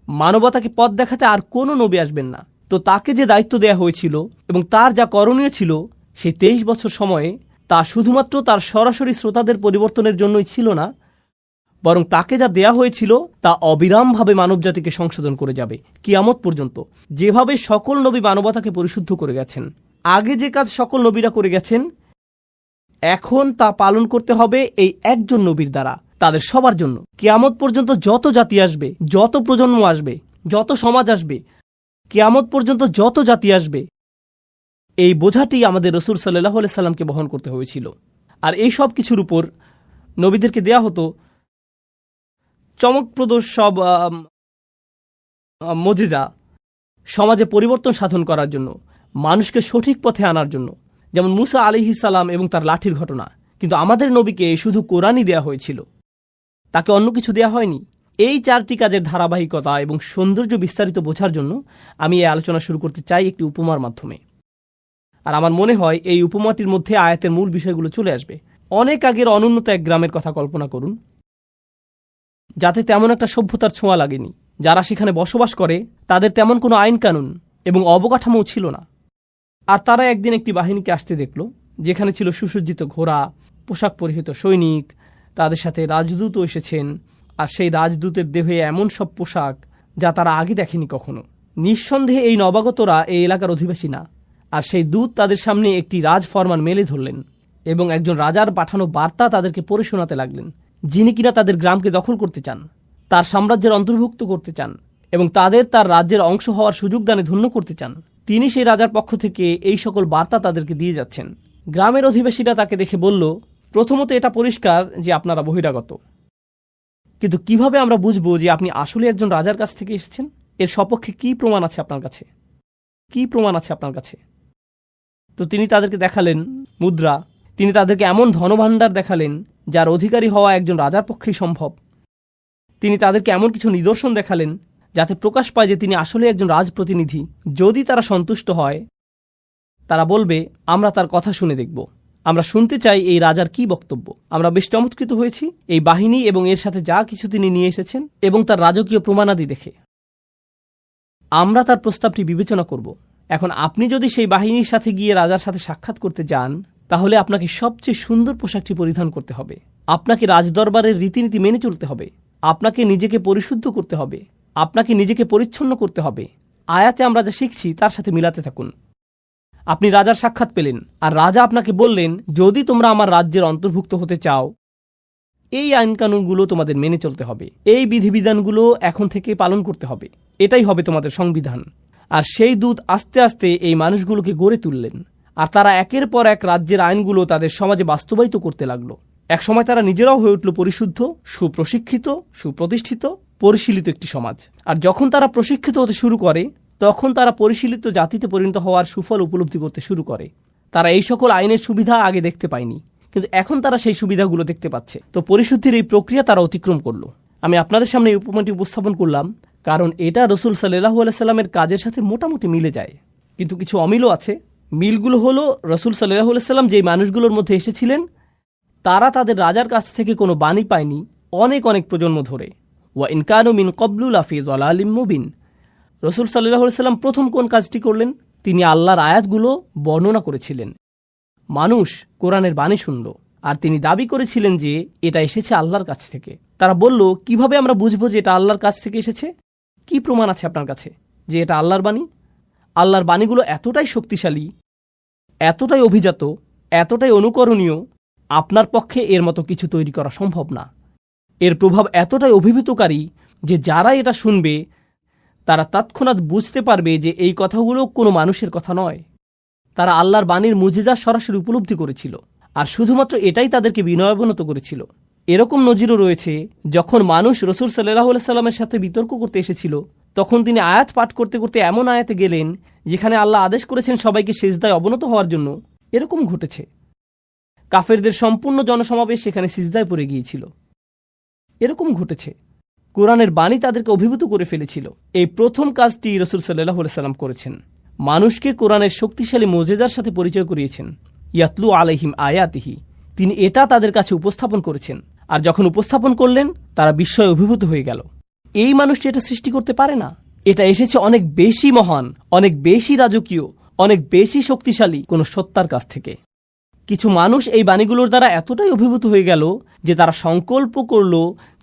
মানবতাকে পথ দেখাতে আর কোনো নবী আসবেন না। তো তাকে যে দায়িত্ব দেয়া হয়েছিল এবং তার যা করণীয় ছিল, সেই 23 বছর সময়ে তা শুধুমাত্র তার সরাসরি শ্রোতাদের পরিবর্তনের জন্যই ছিল না, বরং তাকে যা দেয়া হয়েছিল তা অবিরামভাবে মানবজাতিকে সংশোধন করে যাবে কিয়ামত পর্যন্ত। যেভাবে সকল নবী মানবতাকে পরিশুদ্ধ করে গেছেন, আগে যে কাজ সকল নবীরা করে গেছেন, এখন তা পালন করতে হবে এই একজন নবীর দ্বারা, তাদের সবার জন্য। কিয়ামত পর্যন্ত যত জাতি আসবে, যত প্রজন্ম আসবে, যত সমাজ আসবে, কিয়ামত পর্যন্ত যত জাতি আসবে, এই বোঝাটি আমাদের রসুল সাল্লাল্লাহু আলাইহি সাল্লামকে বহন করতে হয়েছিল। আর এই সব কিছুর উপর নবীদেরকে দেয়া হতো চমকপ্রদ সব মুজিজা, সমাজে পরিবর্তন সাধন করার জন্য, মানুষকে সঠিক পথে আনার জন্য। যেমন মুসা আলাইহিস সালাম এবং তার লাঠির ঘটনা। কিন্তু আমাদের নবীকে শুধু কোরআনই দেয়া হয়েছিল, তাকে অন্য কিছু দেয়া হয়নি। এই 4টি কাজের ধারাবাহিকতা এবং সৌন্দর্য বিস্তারিত বোঝার জন্য আমি এই আলোচনা শুরু করতে চাই একটি উপমার মাধ্যমে। আর আমার মনে হয় এই উপমাটির মধ্যে আয়াতের মূল বিষয়গুলো চলে আসবে। অনেক আগের অনুন্নত এক গ্রামের কথা কল্পনা করুন, যাতে তেমন একটা সভ্যতার ছোঁয়া লাগেনি। যারা সেখানে বসবাস করে তাদের তেমন কোনো আইন কানুন এবং অবকাঠামোও ছিল না। আর তারা একদিন একটি বাহিনীকে আসতে দেখল, যেখানে ছিল সুসজ্জিত ঘোড়া, পোশাক পরিহিত সৈনিক, তাদের সাথে রাজদূতও এসেছেন। আর সেই রাজদূতের দেহে এমন সব পোশাক যা তারা আগে দেখেনি কখনো। নিঃসন্দেহে এই নবাগতরা এই এলাকার অধিবাসী না। আর সেই দূত তাদের সামনে একটি রাজফরমান মেলে ধরলেন এবং একজন রাজার পাঠানো বার্তা তাদেরকে পড়ে শোনাতে লাগলেন, যিনি কিনা তাদের গ্রামকে দখল করতে চান, তার সাম্রাজ্যের অন্তর্ভুক্ত করতে চান এবং তাদের তার রাজ্যের অংশ হওয়ার সুযোগ দানে ধন্য করতে চান। তিনি সেই রাজার পক্ষ থেকে এই সকল বার্তা তাদেরকে দিয়ে যাচ্ছেন। গ্রামের অধিবাসীরা তাকে দেখে বলল, প্রথমত এটা পরিষ্কার যে আপনারা বহিরাগত, কিন্তু কিভাবে আমরা বুঝবো যে আপনি আসলে একজন রাজার কাছ থেকে এসেছেন? এর সপক্ষে কি প্রমাণ আছে আপনার কাছে? কি প্রমাণ আছে আপনার কাছে? তো তিনি তাদেরকে দেখালেন মুদ্রা, তিনি তাদেরকে এমন ধনভাণ্ডার দেখালেন যার অধিকারী হওয়া একজন রাজার পক্ষেই সম্ভব। তিনি তাদেরকে এমন কিছু নিদর্শন দেখালেন যাতে প্রকাশ পায় যে তিনি আসলে একজন রাজপ্রতিনিধি। যদি তারা সন্তুষ্ট হয়, তারা বলবে আমরা তার কথা শুনে দেখব, আমরা শুনতে চাই এই রাজার কি বক্তব্য। আমরা বেশ চমৎকৃত হয়েছি এই বাহিনী এবং এর সাথে যা কিছু তিনি নিয়ে এসেছেন এবং তার রাজকীয় প্রমাণাদি দেখে। আমরা তার প্রস্তাবটি বিবেচনা করব। এখন আপনি যদি সেই বাহিনীর সাথে গিয়ে রাজার সাথে সাক্ষাৎ করতে যান, তাহলে আপনাকে সবচেয়ে সুন্দর পোশাকটি পরিধান করতে হবে, আপনাকে রাজদরবারের রীতিনীতি মেনে চলতে হবে, আপনাকে নিজেকে পরিশুদ্ধ করতে হবে, আপনাকে নিজেকে পরিচ্ছন্ন করতে হবে। আয়াতে আমরা যা শিখছি তার সাথে মিলাতে থাকুন। আপনি রাজার সাক্ষাৎ পেলেন, আর রাজা আপনাকে বললেন যদি তোমরা আমার রাজ্যের অন্তর্ভুক্ত হতে চাও, এই আইনকানুনগুলো তোমাদের মেনে চলতে হবে, এই বিধিবিধানগুলো এখন থেকে পালন করতে হবে, এটাই হবে তোমাদের সংবিধান। আর সেই দূত আস্তে আস্তে এই মানুষগুলোকে গড়ে তুললেন, আর তারা একের পর এক রাজ্যের আইনগুলো তাদের সমাজে বাস্তবায়িত করতে লাগলো। একসময় তারা নিজেরাও হয়ে উঠল পরিশুদ্ধ, সুপ্রশিক্ষিত, সুপ্রতিষ্ঠিত, পরিশীলিত একটি সমাজ। আর যখন তারা প্রশিক্ষিত হতে শুরু করে, তখন তারা পরিশীলিত জাতিতে পরিণত হওয়ার সুফল উপলব্ধি করতে শুরু করে। তারা এই সকল আইনের সুবিধা আগে দেখতে পায়নি, কিন্তু এখন তারা সেই সুবিধাগুলো দেখতে পাচ্ছে। তো পরিশুদ্ধির এই প্রক্রিয়া তারা অতিক্রম করলো। আমি আপনাদের সামনে এই উপমাটি উপস্থাপন করলাম কারণ এটা রসুল সাল্লাল্লাহু আলাইহি সাল্লামের কাজের সাথে মোটামুটি মিলে যায়, কিন্তু কিছু অমিলও আছে। মিলগুলো হলো রসুল সাল্লাল্লাহু আলাইহি সাল্লাম যেই মানুষগুলোর মধ্যে এসেছিলেন, তারা তাদের রাজার কাছ থেকে কোনো বাণী পায়নি অনেক অনেক প্রজন্ম ধরে। ওয়া ইন কানু মিন ক্বাবলু লাফি যালালিম মুবিন। রসুল সাল্লাল্লাহু আলাইহি সাল্লাম প্রথম কোন কাজটি করলেন? তিনি আল্লাহর আয়াতগুলো বর্ণনা করেছিলেন। মানুষ কোরআনের বাণী শুনল, আর তিনি দাবি করেছিলেন যে এটা এসেছে আল্লাহর কাছ থেকে। তারা বলল, কিভাবে আমরা বুঝবো যে এটা আল্লাহর কাছ থেকে এসেছে? কি প্রমাণ আছে আপনার কাছে যে এটা আল্লাহর বাণী? আল্লাহর বাণীগুলো এতটাই শক্তিশালী, এতটাই অভিজাত, এতটাই অনুকরণীয়, আপনার পক্ষে এর মতো কিছু তৈরি করা সম্ভব না। এর প্রভাব এতটাই অভিভূতকারী যে যারা এটা শুনবে তারা তৎক্ষণাৎ বুঝতে পারবে যে এই কথাগুলো কোনো মানুষের কথা নয়। তারা আল্লাহর বাণীর মুজিজা সরাসরি উপলব্ধি করেছিল, আর শুধুমাত্র এটাই তাদেরকে বিনয়াবনত করেছিল। এরকম নজিরও রয়েছে, যখন মানুষ রসুল সাল্লাল্লাহু আলাইহি সাল্লামের সাথে বিতর্ক করতে এসেছিল, তখন তিনি আয়াত পাঠ করতে করতে এমন আয়াতে গেলেন যেখানে আল্লাহ আদেশ করেছেন সবাইকে সিজদায় অবনত হওয়ার জন্য। এরকম ঘটেছে, কাফেরদের সম্পূর্ণ জনসমাবেশ সেখানে সিজদায় পড়ে গিয়েছিল। এরকম ঘটেছে, কোরআনের বাণী তাদেরকে অভিভূত করে ফেলেছিল। এই প্রথম কাজটি রসুল সাল্লাল্লাহু আলাইহি সাল্লাম করেছেন, মানুষকে কোরআনের শক্তিশালী মুজিজার সাথে পরিচয় করিয়েছেন। ইয়াতলু আলাইহিম আয়াতিহি, তিনি এটা তাদের কাছে উপস্থাপন করেছেন। আর যখন উপস্থাপন করলেন, তারা বিস্ময়ে অভিভূত হয়ে গেল। এই মানুষটি এটা সৃষ্টি করতে পারে না, এটা এসেছে অনেক বেশি মহান, অনেক বেশি রাজকীয়, অনেক বেশি শক্তিশালী কোন সত্তার কাছ থেকে। কিছু মানুষ এই বাণীগুলোর দ্বারা এতটাই অভিভূত হয়ে গেল যে তারা সংকল্প করল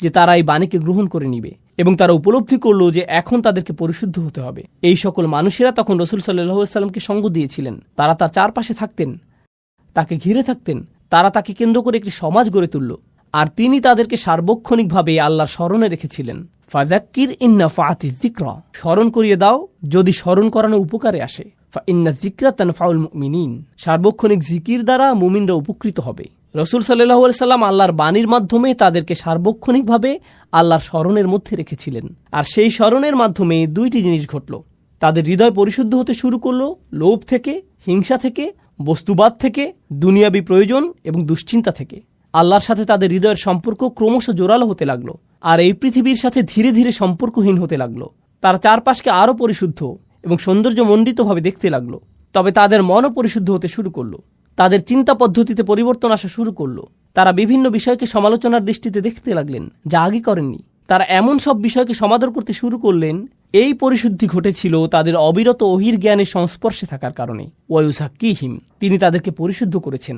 যে তারা এই বাণীকে গ্রহণ করে নিবে, এবং তারা উপলব্ধি করল যে এখন তাদেরকে পরিশুদ্ধ হতে হবে। এই সকল মানুষেরা তখন রসুল সাল্লাল্লাহু আলাইহি সাল্লামকে সঙ্গ দিয়েছিলেন। তারা তার চারপাশে থাকতেন, তাকে ঘিরে থাকতেন, তারা তাকে কেন্দ্র করে একটি সমাজ গড়ে তুলল, আর তিনি তাদেরকে সার্বক্ষণিকভাবে আল্লাহর স্মরণে রেখেছিলেন। ফাযাক্কির ইন নাফাআতিয যিকরা, স্মরণ করিয়ে দাও যদি স্মরণ করানো উপকারে আসে। ফাইন্না যিকরা তানফাউল মুমিনিন, সার্বক্ষণিক জিকির দ্বারা মুমিনরা উপকৃত হবে। রসুল সাল্লাল্লাহু আলাইহি সাল্লাম আল্লাহর বাণীর মাধ্যমে তাদেরকে সার্বক্ষণিকভাবে আল্লাহর স্মরণের মধ্যে রেখেছিলেন। আর সেই স্মরণের মাধ্যমে দুইটি জিনিস ঘটল। তাদের হৃদয় পরিশুদ্ধ হতে শুরু করল লোভ থেকে, হিংসা থেকে, বস্তুবাদ থেকে, দুনিয়াবী প্রয়োজন এবং দুশ্চিন্তা থেকে। আল্লাহর সাথে তাদের হৃদয়ের সম্পর্ক ক্রমশ জোরালো হতে লাগলো, আর এই পৃথিবীর সাথে ধীরে ধীরে সম্পর্কহীন হতে লাগলো। তারা চারপাশকে আরও পরিশুদ্ধ এবং সৌন্দর্যমণ্ডিতভাবে দেখতে লাগলো। তবে তাদের মনও পরিশুদ্ধ হতে শুরু করলো, তাদের চিন্তা পদ্ধতিতে পরিবর্তন আসা শুরু করলো। তারা বিভিন্ন বিষয়কে সমালোচনার দৃষ্টিতে দেখতে লাগলেন, যা আগে করেননি। তারা এমন সব বিষয়কে সমাদর করতে শুরু করলেন। এই পরিশুদ্ধি ঘটেছিল তাদের অবিরত ওহির জ্ঞানের সংস্পর্শে থাকার কারণে। ওয়ায়ুযাক্কিহিম, তিনি তাদেরকে পরিশুদ্ধ করেছেন।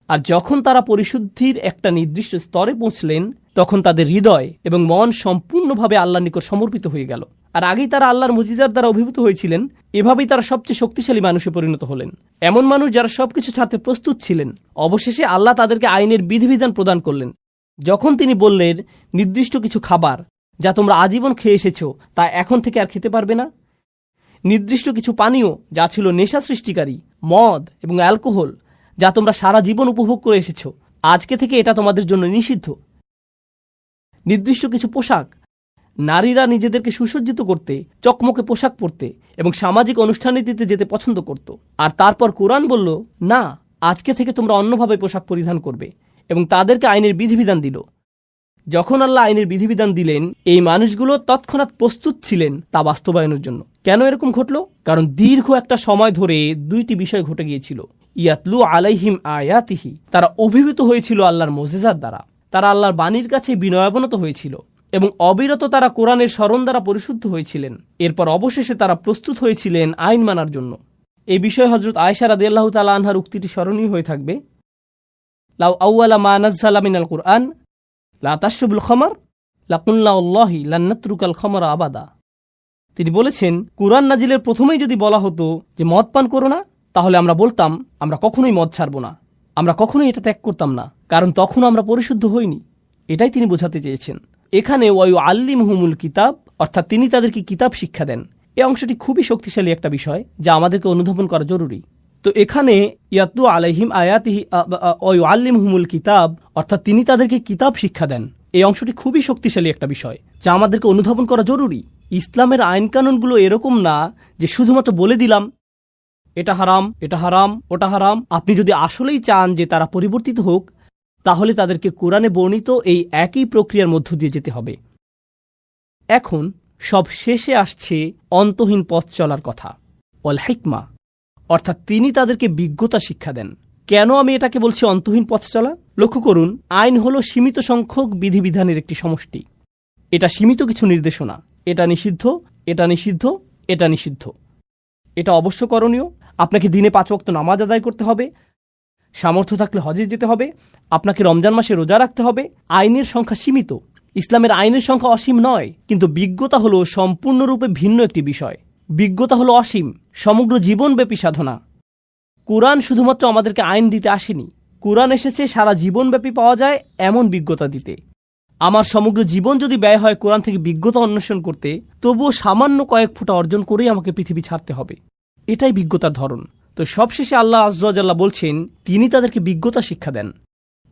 আর যখন তারা পরিশুদ্ধির একটা নির্দিষ্ট স্তরে পৌঁছলেন, তখন তাদের হৃদয় এবং মন সম্পূর্ণভাবে আল্লাহর নিকট সমর্পিত হয়ে গেল। আর আগেই তারা আল্লাহর মুজিজার দ্বারা অভিভূত হয়েছিলেন। এভাবেই তারা সবচেয়ে শক্তিশালী মানুষে পরিণত হলেন, এমন মানুষ যারা সবকিছু ছাড়তে প্রস্তুত ছিলেন। অবশেষে আল্লাহ তাদেরকে আইনের বিধিবিধান প্রদান করলেন। যখন তিনি বললেন নির্দিষ্ট কিছু খাবার যা তোমরা আজীবন খেয়ে এসেছো তা এখন থেকে আর খেতে পারবে না, নির্দিষ্ট কিছু পানীয় যা ছিল নেশা সৃষ্টিকারী, মদ এবং অ্যালকোহল, যা তোমরা সারা জীবন উপভোগ করে এসেছো, আজকে থেকে এটা তোমাদের জন্য নিষিদ্ধ। নির্দিষ্ট কিছু পোশাক, নারীরা নিজেদেরকে সুসজ্জিত করতে চকমকে পোশাক পরতে এবং সামাজিক অনুষ্ঠানীতিতে যেতে পছন্দ করত। আর তারপর কোরআন বলল, না, আজকে থেকে তোমরা অন্যভাবে পোশাক পরিধান করবে, এবং তাদেরকে আইনের বিধিবিধান দিল। যখন আল্লাহ আইনের বিধিবিধান দিলেন, এই মানুষগুলো তৎক্ষণাৎ প্রস্তুত ছিলেন তা বাস্তবায়নের জন্য। কেন এরকম ঘটল? কারণ দীর্ঘ একটা সময় ধরে দুইটি বিষয় ঘটে গিয়েছিল। ইয়াতলু আলাইহিম আয়াতিহি, তারা অভিভূত হয়েছিল আল্লাহর মুজিজার দ্বারা, তারা আল্লাহর বাণীর কাছে বিনয়াবনত হয়েছিল এবং অবিরত তারা কোরআনের স্মরণ দ্বারা পরিশুদ্ধ হয়েছিলেন। এরপর অবশেষে তারা প্রস্তুত হয়েছিলেন আইন মানার জন্য। এই বিষয়ে হযরত আয়েশা রাদিয়াল্লাহু তাআলা আনহার উক্তিটি স্মরণীয় হয়ে থাকবে, লাউ আউয়ালা মা নাযালা মিনাল কুরআন লা তাশরবুল খামর লাকুল্লা আল্লাহি লান নাতরুকাল খামরা আবাদা। তিনি বলেছেন, কুরআন নাজিলের প্রথমেই যদি বলা হতো যে মদ পান করো না, তাহলে আমরা বলতাম আমরা কখনোই মদ ছাড়ব না, আমরা কখনোই এটা ত্যাগ করতাম না, কারণ তখন আমরা পরিশুদ্ধ হইনি। এটাই তিনি বোঝাতে চেয়েছেন। এখানে ওয়ায়ু আল্লিমহুমুল কিতাব, অর্থাৎ তিনি তাদেরকে কিতাব শিক্ষা দেন, এই অংশটি খুবই শক্তিশালী একটা বিষয় যা আমাদেরকে অনুধাবন করা জরুরি। তো এখানে ইয়াতলু আলাইহিম আয়াতিহি ওয়ায়ু আল্লিমহুমুল কিতাব, অর্থাৎ তিনি তাদেরকে কিতাব শিক্ষা দেন, এই অংশটি খুবই শক্তিশালী একটা বিষয় যা আমাদেরকে অনুধাবন করা জরুরি। ইসলামের আইন কানুনগুলো এরকম না যে শুধুমাত্র বলে দিলাম এটা হারাম, এটা হারাম, ওটা হারাম। আপনি যদি আসলেই চান যে তারা পরিবর্তিত হোক, তাহলে তাদেরকে কোরআনে বর্ণিত এই একই প্রক্রিয়ার মধ্য দিয়ে যেতে হবে। এখন সব শেষে আসছে অন্তহীন পথ চলার কথা, ওয়াল হিকমা, অর্থাৎ তিনি তাদেরকে বিজ্ঞতা শিক্ষা দেন। কেন আমি এটাকে বলছি অন্তহীন পথ চলা? লক্ষ্য করুন, আইন হলো সীমিত সংখ্যক বিধিবিধানের একটি সমষ্টি। এটা সীমিত কিছু নির্দেশনা, এটা নিষিদ্ধ, এটা নিষিদ্ধ, এটা নিষিদ্ধ, এটা অবশ্য করণীয়। আপনাকে দিনে 5 ওয়াক্ত নামাজ আদায় করতে হবে, সামর্থ্য থাকলে হজে যেতে হবে, আপনাকে রমজান মাসে রোজা রাখতে হবে। আইনের সংখ্যা সীমিত, ইসলামের আইনের সংখ্যা অসীম নয়। কিন্তু বিজ্ঞতা হলো সম্পূর্ণরূপে ভিন্ন একটি বিষয়। বিজ্ঞতা হলো অসীম, সমগ্র জীবনব্যাপী সাধনা। কুরআন শুধুমাত্র আমাদেরকে আইন দিতে আসেনি, কুরআন এসেছে সারা জীবনব্যাপী পাওয়া যায় এমন বিজ্ঞতা দিতে। আমার সমগ্র জীবন যদি ব্যয় হয় কোরআন থেকে বিজ্ঞতা অন্বেষণ করতে, তবুও সামান্য কয়েক ফোঁটা অর্জন করেই আমাকে পৃথিবী ছাড়তে হবে। এটাই বিজ্ঞতার ধরন। তো সবশেষে আল্লাহ আযজা ওয়া জাল্লা বলছেন, তিনি তাদেরকে বিজ্ঞতা শিক্ষা দেন,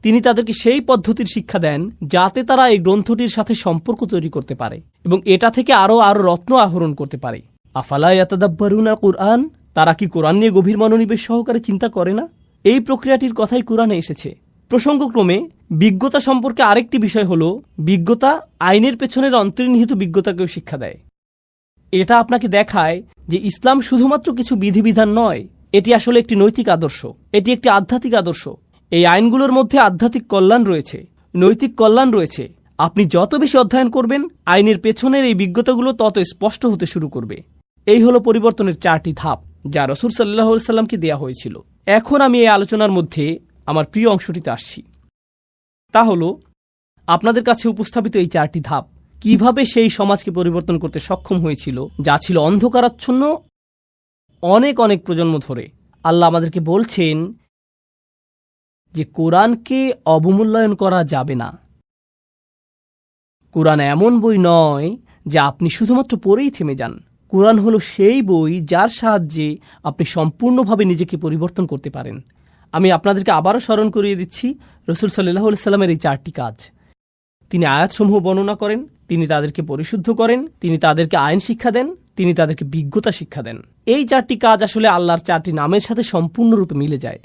তিনি তাদেরকে সেই পদ্ধতির শিক্ষা দেন যাতে তারা এই গ্রন্থটির সাথে সম্পর্ক তৈরি করতে পারে এবং এটা থেকে আরও রত্ন আহরণ করতে পারে। আফালা ইয়াতাদাব্বারুনা কুরআন, তারা কি কোরআন নিয়ে গভীর মনোনিবেশ সহকারে চিন্তা করে না? এই প্রক্রিয়াটির কথাই কোরআনে এসেছে। প্রসঙ্গক্রমে বিজ্ঞতা সম্পর্কে আরেকটি বিষয় হলো, বিজ্ঞতা আইনের পেছনের অন্তর্নিহিত বিজ্ঞতাকেও শিক্ষা দেয়। এটা আপনাকে দেখায় যে ইসলাম শুধুমাত্র কিছু বিধিবিধান নয়, এটি আসলে একটি নৈতিক আদর্শ, এটি একটি আধ্যাত্মিক আদর্শ। এই আইনগুলোর মধ্যে আধ্যাত্মিক কল্যাণ রয়েছে, নৈতিক কল্যাণ রয়েছে। আপনি যত বেশি অধ্যয়ন করবেন, আইনের পেছনের এই বিজ্ঞতাগুলো তত স্পষ্ট হতে শুরু করবে। এই হলো পরিবর্তনের 4টি ধাপ যা রাসূল সাল্লাল্লাহু আলাইহি ওয়াসাল্লামকে দেয়া হয়েছিল। এখন আমি এই আলোচনার মধ্যে আমার প্রিয় অংশটিতে আসছি। তা হলো আপনাদের কাছে উপস্থাপিত এই 4টি ধাপ কিভাবে সেই সমাজকে পরিবর্তন করতে সক্ষম হয়েছিল যা ছিল অন্ধকারাচ্ছন্ন অনেক অনেক প্রজন্ম ধরে। আল্লাহ আমাদেরকে বলছেন যে কোরআনকে অবমূল্যায়ন করা যাবে না। কোরআন এমন বই নয় যে আপনি শুধুমাত্র পড়েই থেমে যান। কোরআন হলো সেই বই যার সাহায্যে আপনি সম্পূর্ণভাবে নিজেকে পরিবর্তন করতে পারেন। আমি আপনাদেরকে আবারও স্মরণ করিয়ে দিচ্ছি রাসূল সাল্লাল্লাহু আলাইহি সাল্লামের এই 4টি কাজ। তিনি আয়াতসমূহ বর্ণনা করেন, তিনি তাদেরকে পরিশুদ্ধ করেন, তিনি তাদেরকে আইন শিক্ষা দেন, তিনি তাদেরকে বিজ্ঞতা শিক্ষা দেন। এই 4টি কাজ আসলে আল্লাহর 4টি নামের সাথে সম্পূর্ণরূপে মিলে যায়,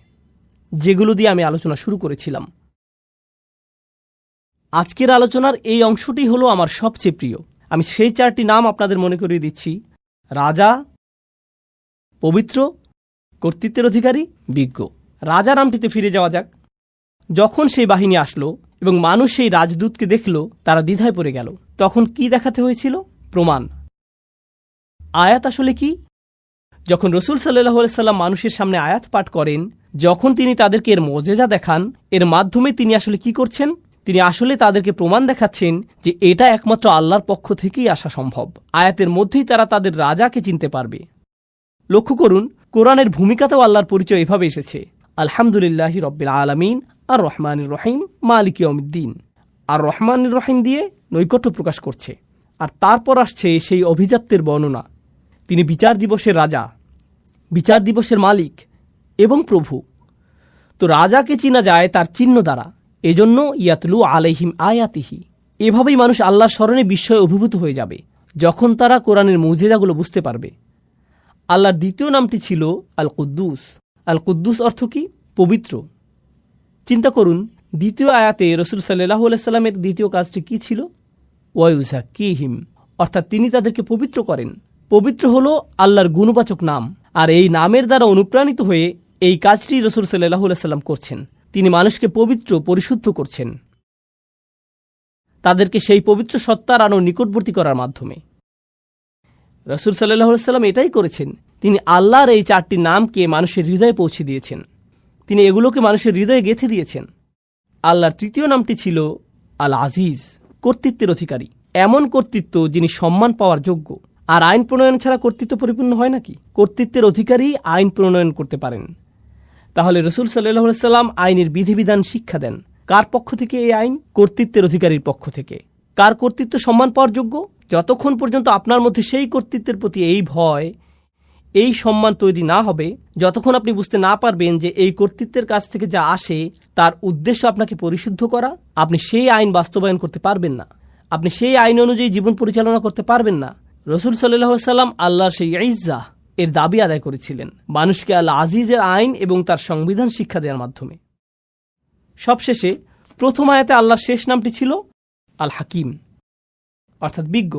যেগুলো দিয়ে আমি আলোচনা শুরু করেছিলাম। আজকের আলোচনার এই অংশটি হলো আমার সবচেয়ে প্রিয়। আমি সেই 4টি নাম আপনাদের মনে করিয়ে দিচ্ছি: রাজা, পবিত্র, কর্তৃত্বের অধিকারী, বিজ্ঞ। রাজা নামটিতে ফিরে যাওয়া যাক। যখন সেই বাহিনী আসলো এবং মানুষ সেই রাজদূতকে দেখল, তারা দ্বিধায় পড়ে গেল। তখন কি দেখাতে হয়েছিল? প্রমাণ। আয়াত আসলে কি? যখন রাসূল সাল্লাল্লাহু আলাইহি সাল্লাম মানুষের সামনে আয়াত পাঠ করেন, যখন তিনি তাদেরকে এর মুজিজা দেখান, এর মাধ্যমে তিনি আসলে কি করছেন? তিনি আসলে তাদেরকে প্রমাণ দেখাচ্ছেন যে এটা একমাত্র আল্লাহর পক্ষ থেকেই আসা সম্ভব। আয়াতের মধ্যেই তারা তাদের রাজাকে চিনতে পারবে। লক্ষ্য করুন, কোরআনের ভূমিকাতেও আল্লাহর পরিচয় এভাবে এসেছে: আলহামদুলিল্লাহি রব্বিল আলামিন, আর রহমানির রহিম, মালিক ইয়াউমিদ্দিন। আর রহমানির রহিম দিয়ে নৈকট্য প্রকাশ করছে। আর তারপর আসছে সেই অভিজাত্যের বর্ণনা। তিনি বিচার দিবসের রাজা, বিচার দিবসের মালিক এবং প্রভু। তো রাজাকে চিনা যায় তার চিহ্ন দ্বারা। এজন্য ইয়াতলু আলাইহিম আয়াতিহি, এভাবেই মানুষ আল্লাহর স্মরণে বিস্ময়ে অভিভূত হয়ে যাবে যখন তারা কোরআনের মুজিজাগুলো বুঝতে পারবে। আল্লাহর দ্বিতীয় নামটি ছিল আল কুদ্দুস। আল কুদ্দুস অর্থ কি? পবিত্র। চিন্তা করুন, দ্বিতীয় আয়াতে রসুল সাল্লাল্লাহু আলাইহি সাল্লামের দ্বিতীয় কাজটি কি ছিল? ওয়ায়ুযাক্কিহিম, অর্থাৎ তিনি তাদেরকে পবিত্র করেন। পবিত্র হলো আল্লাহর গুণবাচক নাম, আর এই নামের দ্বারা অনুপ্রাণিত হয়ে এই কাজটি রসুল সাল্লাল্লাহু আলাইহি সাল্লাম করছেন। তিনি মানুষকে পবিত্র, পরিশুদ্ধ করছেন, তাদেরকে সেই পবিত্র সত্তার আরও নিকটবর্তী করার মাধ্যমে। রসুল সাল্লাল্লাহু আলাইহি সাল্লাম এটাই করেছেন। তিনি আল্লাহর এই 4টি নামকে মানুষের হৃদয়ে পৌঁছে দিয়েছেন। তিনি এগুলোকে মানুষের হৃদয়ে গেঁথে দিয়েছেন। আল্লাহর তৃতীয় নামটি ছিল আল আজিজ, কর্তৃত্বের অধিকারী। এমন কর্তৃত্ব যিনি সম্মান পাওয়ার যোগ্য। আর আইন প্রণয়ন ছাড়া কর্তৃত্ব পরিপূর্ণ হয় নাকি? কর্তৃত্বের অধিকারী আইন প্রণয়ন করতে পারেন। তাহলে রসুল সাল্লাল্লাহু আলাইহি সাল্লাম আইনের বিধিবিধান শিক্ষা দেন। কার পক্ষ থেকে এই আইন? কর্তৃত্বের অধিকারীর পক্ষ থেকে। কার কর্তৃত্ব সম্মান পাওয়ার যোগ্য? যতক্ষণ পর্যন্ত আপনার মধ্যে সেই কর্তৃত্বের প্রতি এই ভয়, এই সম্মান তৈরি না হবে, যতক্ষণ আপনি বুঝতে না পারবেন যে এই কর্তৃত্বের কাছ থেকে যা আসে তার উদ্দেশ্য আপনাকে পরিশুদ্ধ করা, আপনি সেই আইন বাস্তবায়ন করতে পারবেন না। আপনি সেই আইন অনুযায়ী জীবন পরিচালনা করতে পারবেন না। রসুল সাল্লাল্লাহু আলাইহি সাল্লাম আল্লাহর সেই ইজ্জাহ এর দাবি আদায় করেছিলেন মানুষকে আল আজিজের আইন এবং তার সংবিধান শিক্ষা দেওয়ার মাধ্যমে। সবশেষে প্রথম আয়াতে আল্লাহর শেষ নামটি ছিল আল হাকিম, অর্থাৎ বিজ্ঞ।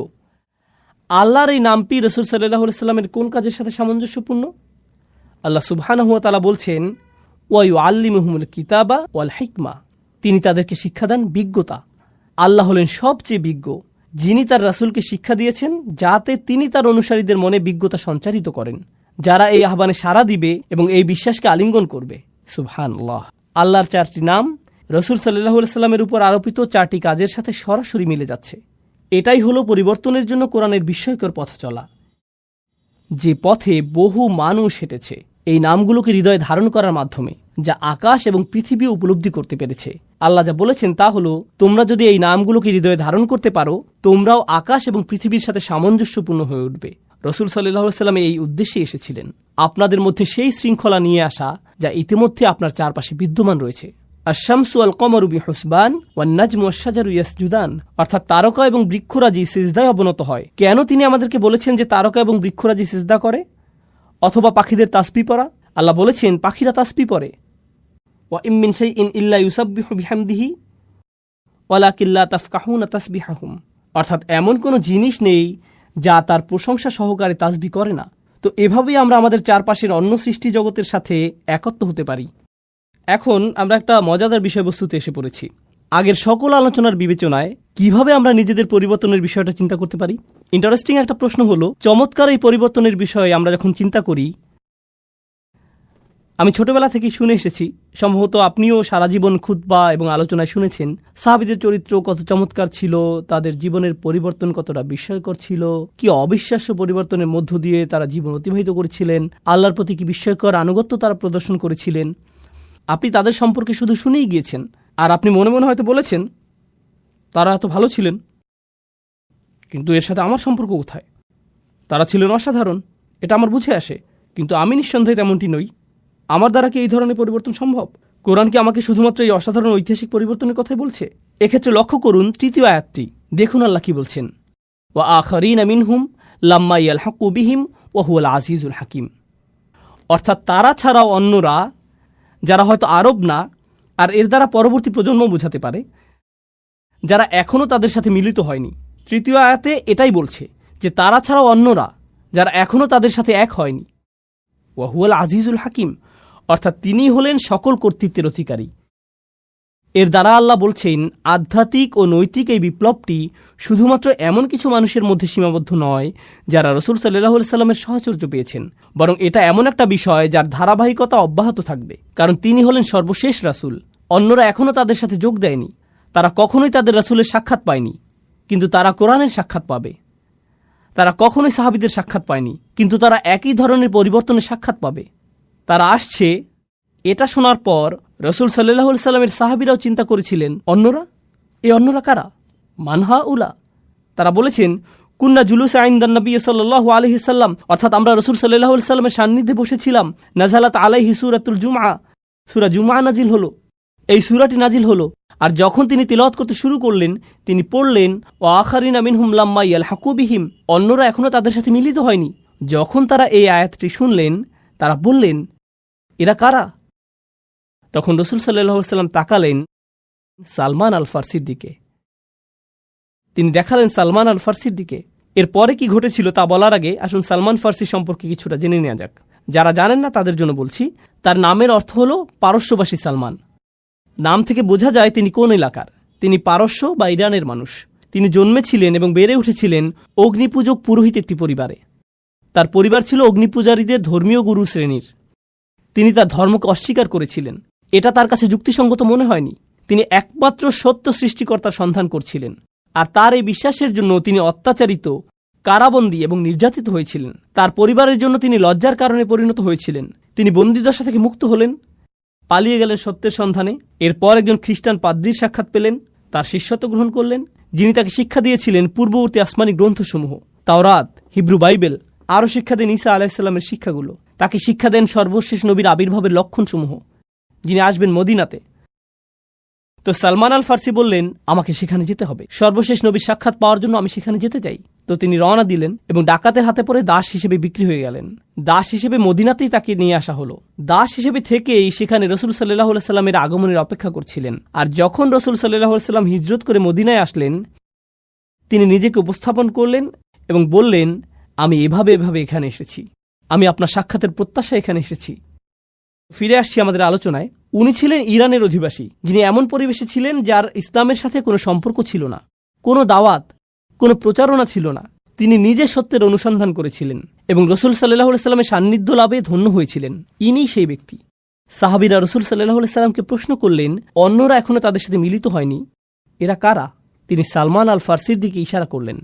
আল্লাহর এই নামটি রসুল সাল্লাল্লাহু আলাইহি সাল্লামের কোন কাজের সাথে সামঞ্জস্যপূর্ণ? আল্লাহ সুবহানাহু ওয়া তাআলা বলছেন, ওয়া ইউআল্লিমুহুমুল কিতাবা ওয়াল হিকমা, তিনি তাদেরকে শিক্ষা দেন বিজ্ঞতা। আল্লাহ হলেন সবচেয়ে বিজ্ঞ, যিনি তার রাসূলকে শিক্ষা দিয়েছেন যাতে তিনি তার অনুসারীদের মনে বিজ্ঞতা সঞ্চারিত করেন, যারা এই আহ্বানে সাড়া দিবে এবং এই বিশ্বাসকে আলিঙ্গন করবে। সুবহানাল্লাহ। আল্লাহর 4টি নাম রসুল সাল্লাল্লাহু আলাইহি সাল্লামের উপর আরোপিত 4টি কাজের সাথে সরাসরি মিলে যাচ্ছে। এটাই হলো পরিবর্তনের জন্য কোরআনের বিস্ময়কর পথ চলা, যে পথে বহু মানুষ হেঁটেছে এই নামগুলোকে হৃদয়ে ধারণ করার মাধ্যমে, যা আকাশ এবং পৃথিবী উপলব্ধি করতে পেরেছে। আল্লাহ যা বলেছেন তা হলো, তোমরা যদি এই নামগুলোকে হৃদয়ে ধারণ করতে পারো, তোমরাও আকাশ এবং পৃথিবীর সাথে সামঞ্জস্যপূর্ণ হয়ে উঠবে। রসুল সাল্লাল্লাহু আলাইহি সাল্লাম এই উদ্দেশ্যে এসেছিলেন, আপনাদের মধ্যে সেই শৃঙ্খলা নিয়ে আসা যা ইতিমধ্যে আপনার চারপাশে বিদ্যমান রয়েছে। আশ-শামসু ওয়াল কমারু বিহুসবান ওয়ান নাজমু ওয়াশ-শাজারু ইয়াসজুদান, অর্থাৎ তারকা এবং বৃক্ষরাজি সিজদায় অবনত হয়। কেন তিনি আমাদেরকে বলেছেন যে তারকা এবং বৃক্ষরাজি সিজদা করে? অথবা পাখিদের তাসবিহ পড়া? আল্লাহ বলেছেন পাখিরা তাসবিহ পড়ে। ওয়া ইম মিন শাইইন ইল্লা ইউসাব্বিহু বিহামদিহি ওয়ালাকিন লা তাফকাহুনা তাসবিহাহুম, অর্থাৎ এমন কোনো জিনিস নেই যা তার প্রশংসা সহকারে তাসবিহ করে না। তো এভাবেই আমরা আমাদের চারপাশের অন্য সৃষ্টি জগতের সাথে একত্র হতে পারি। এখন আমরা একটা মজাদার বিষয়বস্তুতে এসে পড়েছি। আগের সকল আলোচনার বিবেচনায় কিভাবে আমরা নিজেদের পরিবর্তনের বিষয়টা চিন্তা করতে পারি? ইন্টারেস্টিং একটা প্রশ্ন হলো, চমৎকার এই পরিবর্তনের বিষয়ে আমরা যখন চিন্তা করি, আমি ছোটবেলা থেকেই শুনে এসেছি, সম্ভবত আপনিও সারা জীবন খুতবা এবং আলোচনায় শুনেছেন, সাহাবীদের চরিত্র কত চমৎকার ছিল, তাদের জীবনের পরিবর্তন কতটা বিস্ময়কর ছিল, কি অবিশ্বাস্য পরিবর্তনের মধ্য দিয়ে তারা জীবন অতিবাহিত করেছিলেন, আল্লাহর প্রতি কি বিস্ময়কর আনুগত্য তারা প্রদর্শন করেছিলেন। আপনি তাদের সম্পর্কে শুধু শুনেই গিয়েছেন, আর আপনি মনে মনে হয়তো বলেছেন তারা এত ভালো ছিলেন, কিন্তু এর সাথে আমার সম্পর্ক কোথায়? তারা ছিলেন অসাধারণ, এটা আমার বুঝে আসে, কিন্তু আমি নিঃসন্দেহে তেমনটি নই। আমার দ্বারা কি এই ধরনের পরিবর্তন সম্ভব? কোরআন কি আমাকে শুধুমাত্র এই অসাধারণ ঐতিহাসিক পরিবর্তনের কথাই বলছে? এক্ষেত্রে লক্ষ্য করুন তৃতীয় আয়াতটি, দেখুন আল্লাহ কি বলছেন, ওয়া আখারিনা মিনহুম লাম্মা ইয়ালহাকু বিহিম ওয়া হুয়াল আজিজুল হাকিম, অর্থাৎ তারা ছাড়াও অন্যরা, যারা হয়তো আরব না, আর এর দ্বারা পরবর্তী প্রজন্ম বোঝাতে পারে, যারা এখনও তাদের সাথে মিলিত হয়নি। তৃতীয় আয়াতে এটাই বলছে যে তারা ছাড়াও অন্যরা, যারা এখনও তাদের সাথে এক হয়নি। ওয়া হুয়াল আজিজুল হাকিম, অর্থাৎ তিনি হলেন সকল কর্তৃত্বের অধিকারী। এর দ্বারা আল্লাহ বলছেন আধ্যাত্মিক ও নৈতিক এই বিপ্লবটি শুধুমাত্র এমন কিছু মানুষের মধ্যে সীমাবদ্ধ নয় যারা রাসূল সাল্লাল্লাহু আলাইহি সাল্লামের সাহচর্য পেয়েছেন, বরং এটা এমন একটা বিষয় যার ধারাবাহিকতা অব্যাহত থাকবে, কারণ তিনি হলেন সর্বশেষ রাসূল। অন্যরা এখনও তাদের সাথে যোগ দেয়নি, তারা কখনোই তাদের রাসূলের সাক্ষাৎ পায়নি, কিন্তু তারা কোরআনের সাক্ষাৎ পাবে। তারা কখনোই সাহাবীদের সাক্ষাৎ পায়নি, কিন্তু তারা একই ধরনের পরিবর্তনের সাক্ষাৎ পাবে। তারা আসছে। এটা শোনার পর রাসূল সাল্লাল্লাহু আলাইহি সাল্লামের সাহাবীরাও চিন্তা করেছিলেন, অন্যরা? এই অন্যরা কারা? মানহা উলা। তারা বলেছেন, কুন্না জুলুসা ইনদান নবী সাল্লাল্লাহু আলাইহি সাল্লাম, অর্থাৎ আমরা রাসূল সাল্লাল্লাহু আলাইহি সাল্লামের সান্নিধ্যে বসেছিলাম। নাযালাত আলাইহি সূরাতুল জুমআ, সূরা জুমআ নাজিল হলো। এই সূরাটি নাজিল হলো। আর যখন তিনি তিলাওয়াত করতে শুরু করলেন, তিনি পড়লেন ওয়া আখারিনা মিনহুম লাম্মা ইয়ালহাকু বিহিম, অন্যরা এখনও তাদের সাথে মিলিত হয়নি। যখন তারা এই আয়াতটি শুনলেন, তারা বললেন, এরা কারা? তখন রাসূল সাল্লাল্লাহু আলাইহি ওয়াসাল্লাম তাকালেন সালমান আল ফারসির দিকে। তিনি দেখালেন সালমান আল ফারসির দিকে। এরপরে কি ঘটেছিল তা বলার আগে আসুন সালমান ফারসি সম্পর্কে কিছুটা জেনে নেওয়া যাক। যারা জানেন না তাদের জন্য বলছি, তার নামের অর্থ হল পারস্যবাসী সালমান। নাম থেকে বোঝা যায় তিনি কোন এলাকার। তিনি পারস্য বা ইরানের মানুষ। তিনি জন্মেছিলেন এবং বেড়ে উঠেছিলেন অগ্নিপূজক পুরোহিত একটি পরিবারে। তার পরিবার ছিল অগ্নিপূজারীদের ধর্মীয় গুরু শ্রেণীর। তিনি তার ধর্মকে অস্বীকার করেছিলেন। এটা তার কাছে যুক্তিসঙ্গত মনে হয়নি। তিনি একমাত্র সত্য সৃষ্টিকর্তার সন্ধান করছিলেন, আর তার এই বিশ্বাসের জন্য তিনি অত্যাচারিত, কারাবন্দী এবং নির্যাতিত হয়েছিলেন। তার পরিবারের জন্য তিনি লজ্জার কারণে পরিণত হয়েছিলেন। তিনি বন্দিদশা থেকে মুক্ত হলেন, পালিয়ে গেলেন সত্যের সন্ধানে। এরপর একজন খ্রিস্টান পাদ্রীর সাক্ষাৎ পেলেন, তার শিষ্যত্ব গ্রহণ করলেন, যিনি তাকে শিক্ষা দিয়েছিলেন পূর্ববর্তী আসমানি গ্রন্থসমূহ, তাওরাত, হিব্রু বাইবেল। আরও শিক্ষা দেন ঈসা আলাইহিসসালামের শিক্ষাগুলো। তাকে শিক্ষা দেন সর্বশেষ নবীর আবির্ভাবের লক্ষণসমূহ, যিনি আসবেন মদিনাতে। তো সালমান আল ফারসি বললেন, আমাকে সেখানে যেতে হবে, সর্বশেষ নবীর সাক্ষাৎ পাওয়ার জন্য আমি সেখানে যেতে চাই। তো তিনি রওনা দিলেন এবং ডাকাতের হাতে পড়ে দাস হিসেবে বিক্রি হয়ে গেলেন। দাস হিসেবে মদিনাতেই তাকে নিয়ে আসা হলো। দাস হিসেবে থেকেই সেখানে রাসূল সাল্লাল্লাহু আলাইহি সাল্লামের আগমনের অপেক্ষা করছিলেন। আর যখন রাসূল সাল্লাল্লাহু আলাইহি সাল্লাম হিজরত করে মদিনায় আসলেন, তিনি নিজেকে উপস্থাপন করলেন এবং বললেন, আমি এভাবে এখানে এসেছি, আমি আপনার সাক্ষাতের প্রত্যাশা এখানে এসেছি। ফিরে আসছি আমাদের আলোচনায়। উনি ছিলেন ইরানের অধিবাসী, যিনি এমন পরিবেশে ছিলেন যার ইসলামের সাথে কোনো সম্পর্ক ছিল না, কোনো দাওয়াত, কোনো প্রচারণা ছিল না। তিনি নিজে সত্যের অনুসন্ধান করেছিলেন এবং রাসূল সাল্লাল্লাহু আলাইহি সাল্লামের সান্নিধ্য লাভে ধন্য হয়েছিলেন। ইনি সেই ব্যক্তি। সাহাবীরা রাসূল সাল্লাল্লাহু আলাইহি সাল্লামকে প্রশ্ন করলেন, অন্যরা এখনো তাদের সাথে মিলিত হয়নি, এরা কারা? তিনি সালমান আল ফারসির দিকে ইশারা করলেন।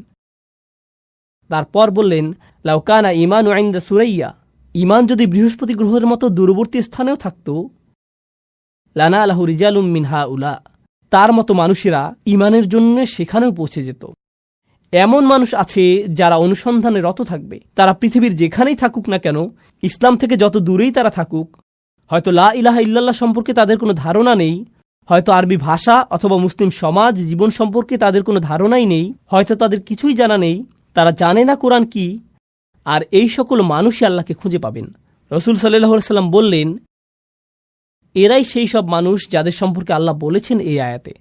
তারপর বললেন, লাউ কানা ঈমানু ইনদা সুরাইয়া, ঈমান যদি বৃহস্পতি গ্রহের মতো দূরবর্তী স্থানেও থাকত, লানালাহু রিজালুম মিন হাউলা, তার মতো মানুষেরা ঈমানের জন্য সেখানেও পৌঁছে যেত। এমন মানুষ আছে যারা অনুসন্ধানে রত থাকবে। তারা পৃথিবীর যেখানেই থাকুক না কেন, ইসলাম থেকে যত দূরেই তারা থাকুক, হয়তো লা ইলাহা ইল্লাল্লাহ সম্পর্কে তাদের কোনো ধারণা নেই, হয়তো আরবি ভাষা অথবা মুসলিম সমাজ জীবন সম্পর্কে তাদের কোনো ধারণাই নেই, হয়তো তাদের কিছুই জানা নেই, তারা জানে না কোরআন কি, আর এই সকল মানুষই আল্লাহকে খুঁজে পাবেন। রাসূল সাল্লাল্লাহু আলাইহি সাল্লাম বললেন, এরাই সেই সব মানুষ যাদের সম্পর্কে আল্লাহ বলেছেন এই আয়াতে।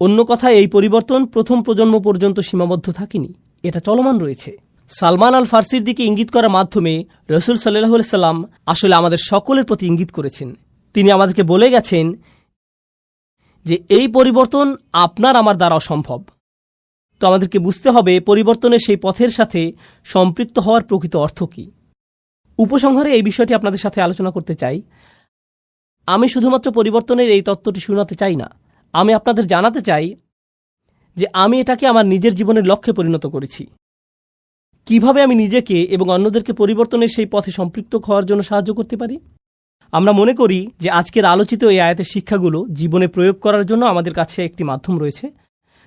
অন্য কথায় এই পরিবর্তন প্রথম প্রজন্ম পর্যন্ত সীমাবদ্ধ থাকেনি, এটা চলমান রয়েছে। সালমান আল ফারসির দিকে ইঙ্গিত করার মাধ্যমে রাসূল সাল্লাল্লাহু আলাইহি সাল্লাম আসলে আমাদের সকলের প্রতি ইঙ্গিত করেছেন। তিনি আমাদেরকে বলে গেছেন যে এই পরিবর্তন আপনার আমার দ্বারা অসম্ভব। তো আমাদেরকে বুঝতে হবে পরিবর্তনের সেই পথের সাথে সম্পৃক্ত হওয়ার প্রকৃত অর্থ কী। উপসংহারে এই বিষয়টি আপনাদের সাথে আলোচনা করতে চাই। আমি শুধুমাত্র পরিবর্তনের এই তত্ত্বটি শোনাতে চাই না, আমি আপনাদের জানাতে চাই যে আমি এটাকে আমার নিজের জীবনের লক্ষ্যে পরিণত করেছি। কিভাবে আমি নিজেকে এবং অন্যদেরকে পরিবর্তনের সেই পথে সম্পৃক্ত হওয়ার জন্য সাহায্য করতে পারি। আমরা মনে করি যে আজকের আলোচিত এই আয়াতের শিক্ষাগুলো জীবনে প্রয়োগ করার জন্য আমাদের কাছে একটি মাধ্যম রয়েছে,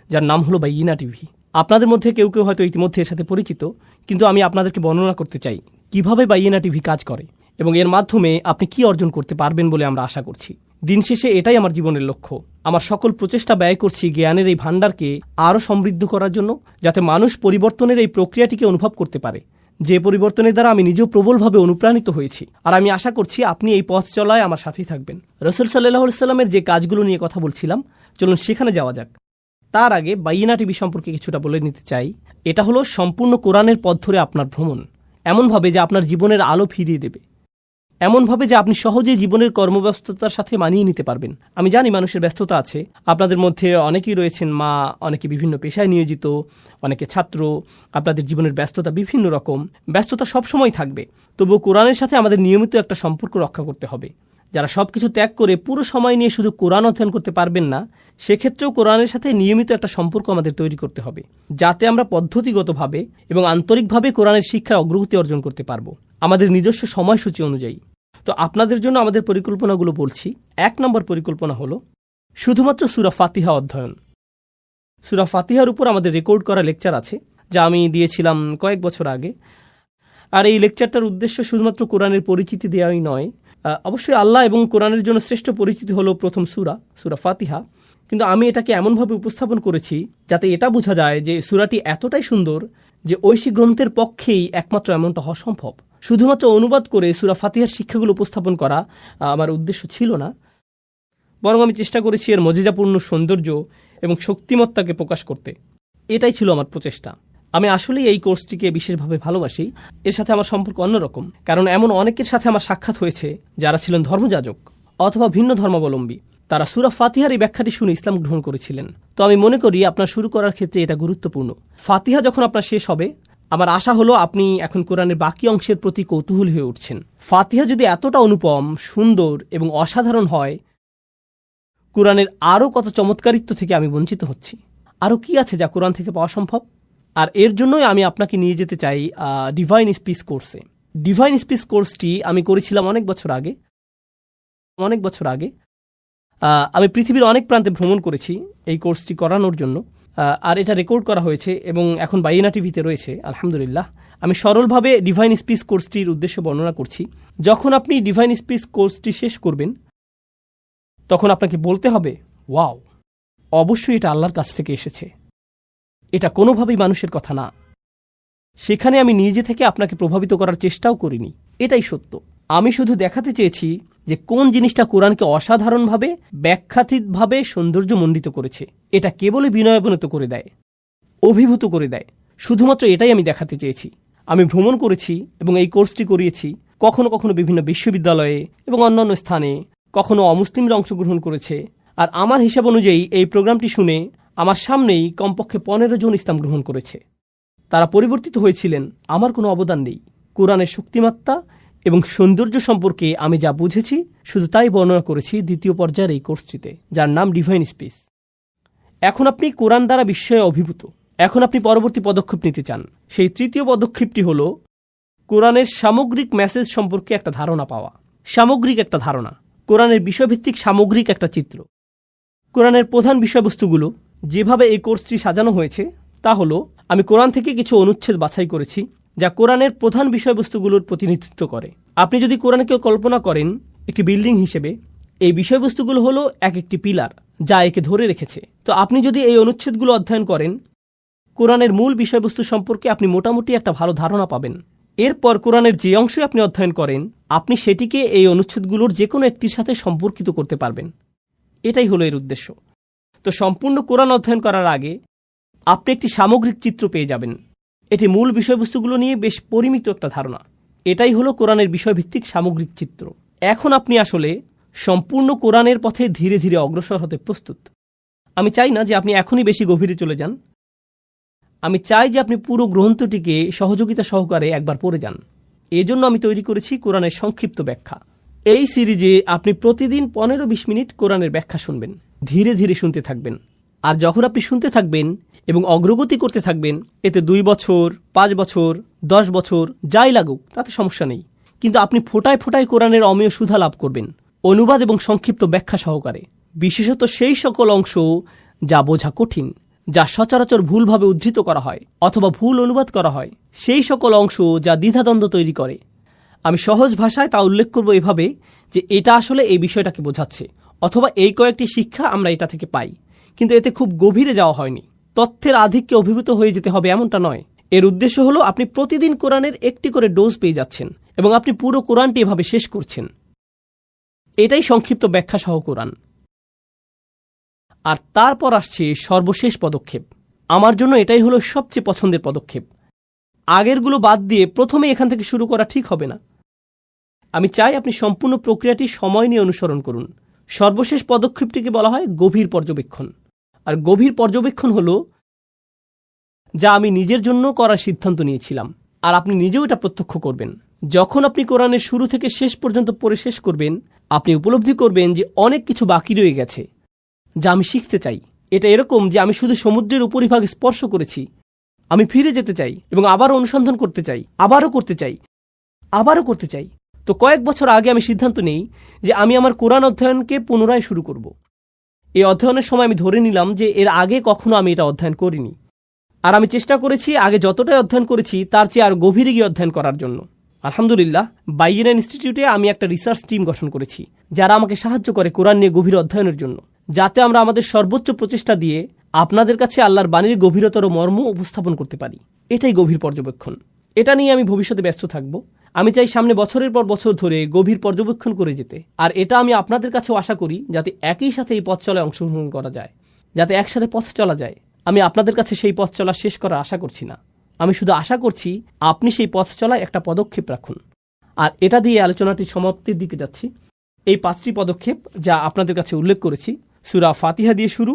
যার নাম হলো বাইয়িনা টিভি। আপনাদের মধ্যে কেউ কেউ হয়তো ইতিমধ্যে এর সাথে পরিচিত, কিন্তু আমি আপনাদেরকে বর্ণনা করতে চাই কিভাবে বাইয়িনা টিভি কাজ করে এবং এর মাধ্যমে আপনি কি অর্জন করতে পারবেন বলে আমরা আশা করছি। দিন শেষে এটাই আমার জীবনের লক্ষ্য। আমার সকল প্রচেষ্টা ব্যয় করছি জ্ঞানের এই ভাণ্ডারকে আরও সমৃদ্ধ করার জন্য, যাতে মানুষ পরিবর্তনের এই প্রক্রিয়াটিকে অনুভব করতে পারে, যে পরিবর্তনের দ্বারা আমি নিজেও প্রবলভাবে অনুপ্রাণিত হয়েছি। আর আমি আশা করছি আপনি এই পথ চলায় আমার সাথেই থাকবেন। রাসূল সাল্লাল্লাহু আলাইহি সাল্লামের যে কাজগুলো নিয়ে কথা বলছিলাম, চলুন সেখানে যাওয়া যাক। তার আগে বাইয়িনা টিভি সম্পর্কে কিছুটা বলে নিতে চাই। এটা হলো সম্পূর্ণ কোরআনের পথ ধরে আপনার ভ্রমণ, এমনভাবে যে আপনার জীবনের আলো ফিরিয়ে দেবে, এমনভাবে যে আপনি সহজেই জীবনের কর্মব্যস্ততার সাথে মানিয়ে নিতে পারবেন। আমি জানি মানুষের ব্যস্ততা আছে, আপনাদের মধ্যে অনেকেই রয়েছেন মা, অনেকে বিভিন্ন পেশায় নিয়োজিত, অনেকে ছাত্র। আপনাদের জীবনের ব্যস্ততা বিভিন্ন রকম, ব্যস্ততা সবসময় থাকবে। তবুও কোরআনের সাথে আমাদের নিয়মিত একটা সম্পর্ক রক্ষা করতে হবে। যারা সব কিছু ত্যাগ করে পুরো সময় নিয়ে শুধু কোরআন অধ্যয়ন করতে পারবেন না, সেক্ষেত্রেও কোরআনের সাথে নিয়মিত একটা সম্পর্ক আমাদের তৈরি করতে হবে, যাতে আমরা পদ্ধতিগতভাবে এবং আন্তরিকভাবে কোরআনের শিক্ষায় অগ্রগতি অর্জন করতে পারবো আমাদের নিজস্ব সময়সূচি অনুযায়ী। তো আপনাদের জন্য আমাদের পরিকল্পনাগুলো বলছি। 1 নম্বর পরিকল্পনা হলো শুধুমাত্র সূরা ফাতিহা অধ্যয়ন। সূরা ফাতিহার উপর আমাদের রেকর্ড করা লেকচার আছে, যা আমি দিয়েছিলাম কয়েক বছর আগে। আর এই লেকচারটার উদ্দেশ্য শুধুমাত্র কোরআনের পরিচিতি দেওয়াই নয়, অবশ্যই আল্লাহ এবং কোরআনের জন্য শ্রেষ্ঠ পরিচিতি হলো প্রথম সূরা ফাতিহা, কিন্তু আমি এটাকে এমনভাবে উপস্থাপন করেছি যাতে এটা বোঝা যায় যে সূরাটি এতটাই সুন্দর যে ঐশী গ্রন্থের পক্ষেই একমাত্র এমনটা হওয়া সম্ভব। শুধুমাত্র অনুবাদ করে সূরা ফাতিহার শিক্ষাগুলো উপস্থাপন করা আমার উদ্দেশ্য ছিল না, বরং আমি চেষ্টা করেছি এর মজিজাপূর্ণ সৌন্দর্য এবং শক্তিমত্তাকে প্রকাশ করতে। এটাই ছিল আমার প্রচেষ্টা। আমি আসলেই এই কোর্সটিকে বিশেষভাবে ভালোবাসি। এর সাথে আমার সম্পর্ক অন্যরকম, কারণ এমন অনেকের সাথে আমার সাক্ষাৎ হয়েছে যারা ছিলেন ধর্মযাজক অথবা ভিন্ন ধর্মাবলম্বী। তারা সূরা ফাতিহার এই ব্যাখ্যাটি শুনে ইসলাম গ্রহণ করেছিলেন। তো আমি মনে করি আপনার শুরু করার ক্ষেত্রে এটা গুরুত্বপূর্ণ। ফাতিহা যখন আপনার শেষ হবে, আমার আশা হলো আপনি এখন কোরআনের বাকি অংশের প্রতি কৌতূহলী হয়ে উঠছেন। ফাতিহা যদি এতটা অনুপম, সুন্দর এবং অসাধারণ হয়, কোরআনের আরও কত চমৎকারিত্ব থেকে আমি বঞ্চিত হচ্ছি। আরও কি আছে যা কোরআন থেকে পাওয়া সম্ভব? আর এর জন্যই আমি আপনাকে নিয়ে যেতে চাই ডিভাইন স্পিচ কোর্সে। ডিভাইন স্পিচ কোর্সটি আমি করেছিলাম অনেক বছর আগে। আমি পৃথিবীর অনেক প্রান্তে ভ্রমণ করেছি এই কোর্সটি করানোর জন্য, আর এটা রেকর্ড করা হয়েছে এবং এখন বাইনা টিভিতে রয়েছে, আলহামদুলিল্লাহ। আমি সরলভাবে ডিভাইন স্পিচ কোর্সটির উদ্দেশ্য বর্ণনা করছি। যখন আপনি ডিভাইন স্পিচ কোর্সটি শেষ করবেন, তখন আপনাকে বলতে হবে, ওয়াও, অবশ্যই এটা আল্লাহর কাছ থেকে এসেছে, এটা কোনোভাবেই মানুষের কথা না। সেখানে আমি নিজে থেকে আপনাকে প্রভাবিত করার চেষ্টাও করিনি, এটাই সত্য। আমি শুধু দেখাতে চেয়েছি যে কোন জিনিসটা কোরআনকে অসাধারণভাবে, ব্যাখ্যাতীতভাবে সৌন্দর্যমণ্ডিত করেছে। এটা কেবলই বিনয়াবনত করে দেয়, অভিভূত করে দেয়। শুধুমাত্র এটাই আমি দেখাতে চেয়েছি। আমি ভ্রমণ করেছি এবং এই কোর্সটি করিয়েছি কখনো কখনো বিভিন্ন বিশ্ববিদ্যালয়ে এবং অন্যান্য স্থানে, কখনো অমুসলিমরা অংশগ্রহণ করেছে। আর আমার হিসাব অনুযায়ী এই প্রোগ্রামটি শুনে আমার সামনেই কমপক্ষে 15 জন ইসলাম গ্রহণ করেছে। তারা পরিবর্তিত হয়েছিলেন, আমার কোনো অবদান নেই। কোরআনের শক্তিমাত্রা এবং সৌন্দর্য সম্পর্কে আমি যা বুঝেছি শুধু তাই বর্ণনা করেছি দ্বিতীয় পর্যায়ের এই কোর্সটিতে, যার নাম ডিভাইন স্পিচ। এখন আপনি কোরআন দ্বারা বিস্ময়ে অভিভূত। এখন আপনি পরবর্তী পদক্ষেপ নিতে চান। সেই তৃতীয় পদক্ষেপটি হল কোরআনের সামগ্রিক মেসেজ সম্পর্কে একটা ধারণা পাওয়া। সামগ্রিক একটা ধারণা, কোরআনের বিষয়ভিত্তিক সামগ্রিক একটা চিত্র। কোরআনের প্রধান বিষয়বস্তুগুলো যেভাবে এই কোর্সটি সাজানো হয়েছে তা হলো, আমি কোরআন থেকে কিছু অনুচ্ছেদ বাছাই করেছি যা কোরআনের প্রধান বিষয়বস্তুগুলোর প্রতিনিধিত্ব করে। আপনি যদি কোরআনকে কল্পনা করেন একটি বিল্ডিং হিসেবে, এই বিষয়বস্তুগুলো হলো এক একটি পিলার যা একে ধরে রেখেছে। তো আপনি যদি এই অনুচ্ছেদগুলো অধ্যয়ন করেন, কোরআনের মূল বিষয়বস্তু সম্পর্কে আপনি মোটামুটি একটা ভালো ধারণা পাবেন। এরপর কোরআনের যে অংশে আপনি অধ্যয়ন করেন, আপনি সেটিকে এই অনুচ্ছেদগুলোর যে কোনো একটির সাথে সম্পর্কিত করতে পারবেন। এটাই হলো এর উদ্দেশ্য। তো সম্পূর্ণ কোরআন অধ্যয়ন করার আগে আপনি একটি সামগ্রিক চিত্র পেয়ে যাবেন। এটি মূল বিষয়বস্তুগুলো নিয়ে বেশ পরিমিত একটা ধারণা। এটাই হলো কোরআনের বিষয়ভিত্তিক সামগ্রিক চিত্র। এখন আপনি আসলে সম্পূর্ণ কোরআনের পথে ধীরে ধীরে অগ্রসর হতে প্রস্তুত। আমি চাই না যে আপনি এখনই বেশি গভীরে চলে যান। আমি চাই যে আপনি পুরো গ্রন্থটিকে সহযোগিতা সহকারে একবার পড়ে যান। এজন্য আমি তৈরি করেছি কোরআনের সংক্ষিপ্ত ব্যাখ্যা। এই সিরিজে আপনি প্রতিদিন 15-20 মিনিট কোরআনের ব্যাখ্যা শুনবেন। ধীরে ধীরে শুনতে থাকবেন। আর যখন আপনি শুনতে থাকবেন এবং অগ্রগতি করতে থাকবেন, এতে 2 বছর, 5 বছর, 10 বছর যাই লাগুক তাতে সমস্যা নেই, কিন্তু আপনি ফোটায় ফোটায় কোরআনের অমেয় সুধা লাভ করবেন, অনুবাদ এবং সংক্ষিপ্ত ব্যাখ্যা সহকারে। বিশেষত সেই সকল অংশ যা বোঝা কঠিন, যা সচরাচর ভুলভাবে উদ্ধৃত করা হয় অথবা ভুল অনুবাদ করা হয়, সেই সকল অংশ যা দ্বিধাদ্বন্দ্ব তৈরি করে। আমি সহজ ভাষায় তা উল্লেখ করব এভাবে যে এটা আসলে এই বিষয়টাকে বোঝাচ্ছে, অথবা এই কয়েকটি শিক্ষা আমরা এটা থেকে পাই, কিন্তু এতে খুব গভীরে যাওয়া হয়নি। তথ্যের আধিক্যে অভিভূত হয়ে যেতে হবে এমনটা নয়। এর উদ্দেশ্য হলো আপনি প্রতিদিন কোরআনের একটি করে ডোজ পেয়ে যাচ্ছেন এবং আপনি পুরো কোরআনটি এভাবে শেষ করছেন। এটাই সংক্ষিপ্ত ব্যাখ্যা সহ কোরআন। আর তারপর আসছে সর্বশেষ পদক্ষেপ। আমার জন্য এটাই হলো সবচেয়ে পছন্দের পদক্ষেপ। আগেরগুলো বাদ দিয়ে প্রথমে এখান থেকে শুরু করা ঠিক হবে না। আমি চাই আপনি সম্পূর্ণ প্রক্রিয়াটি সময় নিয়ে অনুসরণ করুন। সর্বশেষ পদক্ষেপটিকে বলা হয় গভীর পর্যবেক্ষণ। আর গভীর পর্যবেক্ষণ হলো যা আমি নিজের জন্য করার সিদ্ধান্ত নিয়েছিলাম, আর আপনি নিজেও এটা প্রত্যক্ষ করবেন। যখন আপনি কোরআনের শুরু থেকে শেষ পর্যন্ত পড়ে শেষ করবেন, আপনি উপলব্ধি করবেন যে অনেক কিছু বাকি রয়ে গেছে যা আমি শিখতে চাই। এটা এরকম যে আমি শুধু সমুদ্রের উপরিভাগ স্পর্শ করেছি, আমি ফিরে যেতে চাই এবং আবারও অনুসন্ধান করতে চাই, আবারও করতে চাই। তো কয়েক বছর আগে আমি সিদ্ধান্ত নেই যে আমি আমার কোরআন অধ্যয়নকে পুনরায় শুরু করব। এই অধ্যয়নের সময় আমি ধরে নিলাম যে এর আগে কখনো আমি এটা অধ্যয়ন করিনি, আর আমি চেষ্টা করেছি আগে যতটাই অধ্যয়ন করেছি তার চেয়ে আর গভীরে গিয়ে অধ্যয়ন করার জন্য। আলহামদুলিল্লাহ, বাইয়েনা ইনস্টিটিউটে আমি একটা রিসার্চ টিম গঠন করেছি, যারা আমাকে সাহায্য করে কোরআন নিয়ে গভীর অধ্যয়নের জন্য, যাতে আমরা আমাদের সর্বোচ্চ প্রচেষ্টা দিয়ে আপনাদের কাছে আল্লাহর বাণীর গভীরতর মর্ম উপস্থাপন করতে পারি। এটাই গভীর পর্যবেক্ষণ। এটা নিয়ে আমি ভবিষ্যতে ব্যস্ত থাকব। আমি চাই সামনে বছরের পর বছর ধরে গভীর পর্যবেক্ষণ করে যেতে। আর এটা আমি আপনাদের কাছেও আশা করি, যাতে একই সাথে এই পথ চলায় অংশগ্রহণ করা যায়, যাতে একসাথে পথ চলা যায়। আমি আপনাদের কাছে সেই পথ চলা শেষ করার আশা করছি না। আমি শুধু আশা করছি আপনি সেই পথ চলায় একটা পদক্ষেপ রাখুন। আর এটা দিয়ে আলোচনাটির সমাপ্তির দিকে যাচ্ছি। এই 5টি পদক্ষেপ যা আপনাদের কাছে উল্লেখ করেছি, সূরা ফাতিহা দিয়ে শুরু,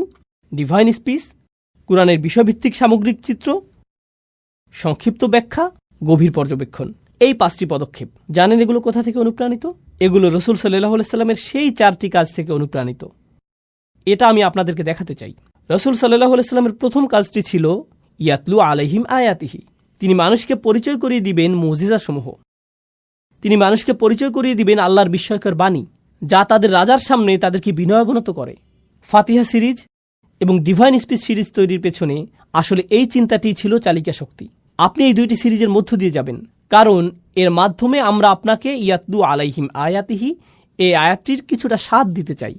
ডিভাইন স্পিচ, কোরআনের বিষয়ভিত্তিক সামগ্রিক চিত্র, সংক্ষিপ্ত ব্যাখ্যা, গভীর পর্যবেক্ষণ, এই 5টি পদক্ষেপ। জানেন এগুলো কোথা থেকে অনুপ্রাণিত? এগুলো রাসূল সাল্লাল্লাহু আলাইহি সাল্লামের সেই 4টি কাজ থেকে অনুপ্রাণিত। এটা আমি আপনাদেরকে দেখাতে চাই। রাসূল সাল্লাল্লাহু আলাইহি সাল্লামের প্রথম কাজটি ছিল ইয়াতলু আলাইহিম আয়াতিহি। তিনি মানুষকে পরিচয় করিয়ে দিবেন মুজিজাসমূহ। তিনি মানুষকে পরিচয় করিয়ে দিবেন আল্লাহর বিস্ময়কর বাণী, যা তাদের রাজার সামনে তাদেরকে বিনয়াবনত করে। ফাতিহা সিরিজ এবং ডিভাইন স্পিচ সিরিজ তৈরির পেছনে আসলে এই চিন্তাটিই ছিল চালিকা শক্তি। আপনি এই 2টি সিরিজের মধ্য দিয়ে যাবেন, কারণ এর মাধ্যমে আমরা আপনাকে ইয়াতলু আলাইহিম আয়াতিহি এই আয়াতটির কিছুটা স্বাদ দিতে চাই।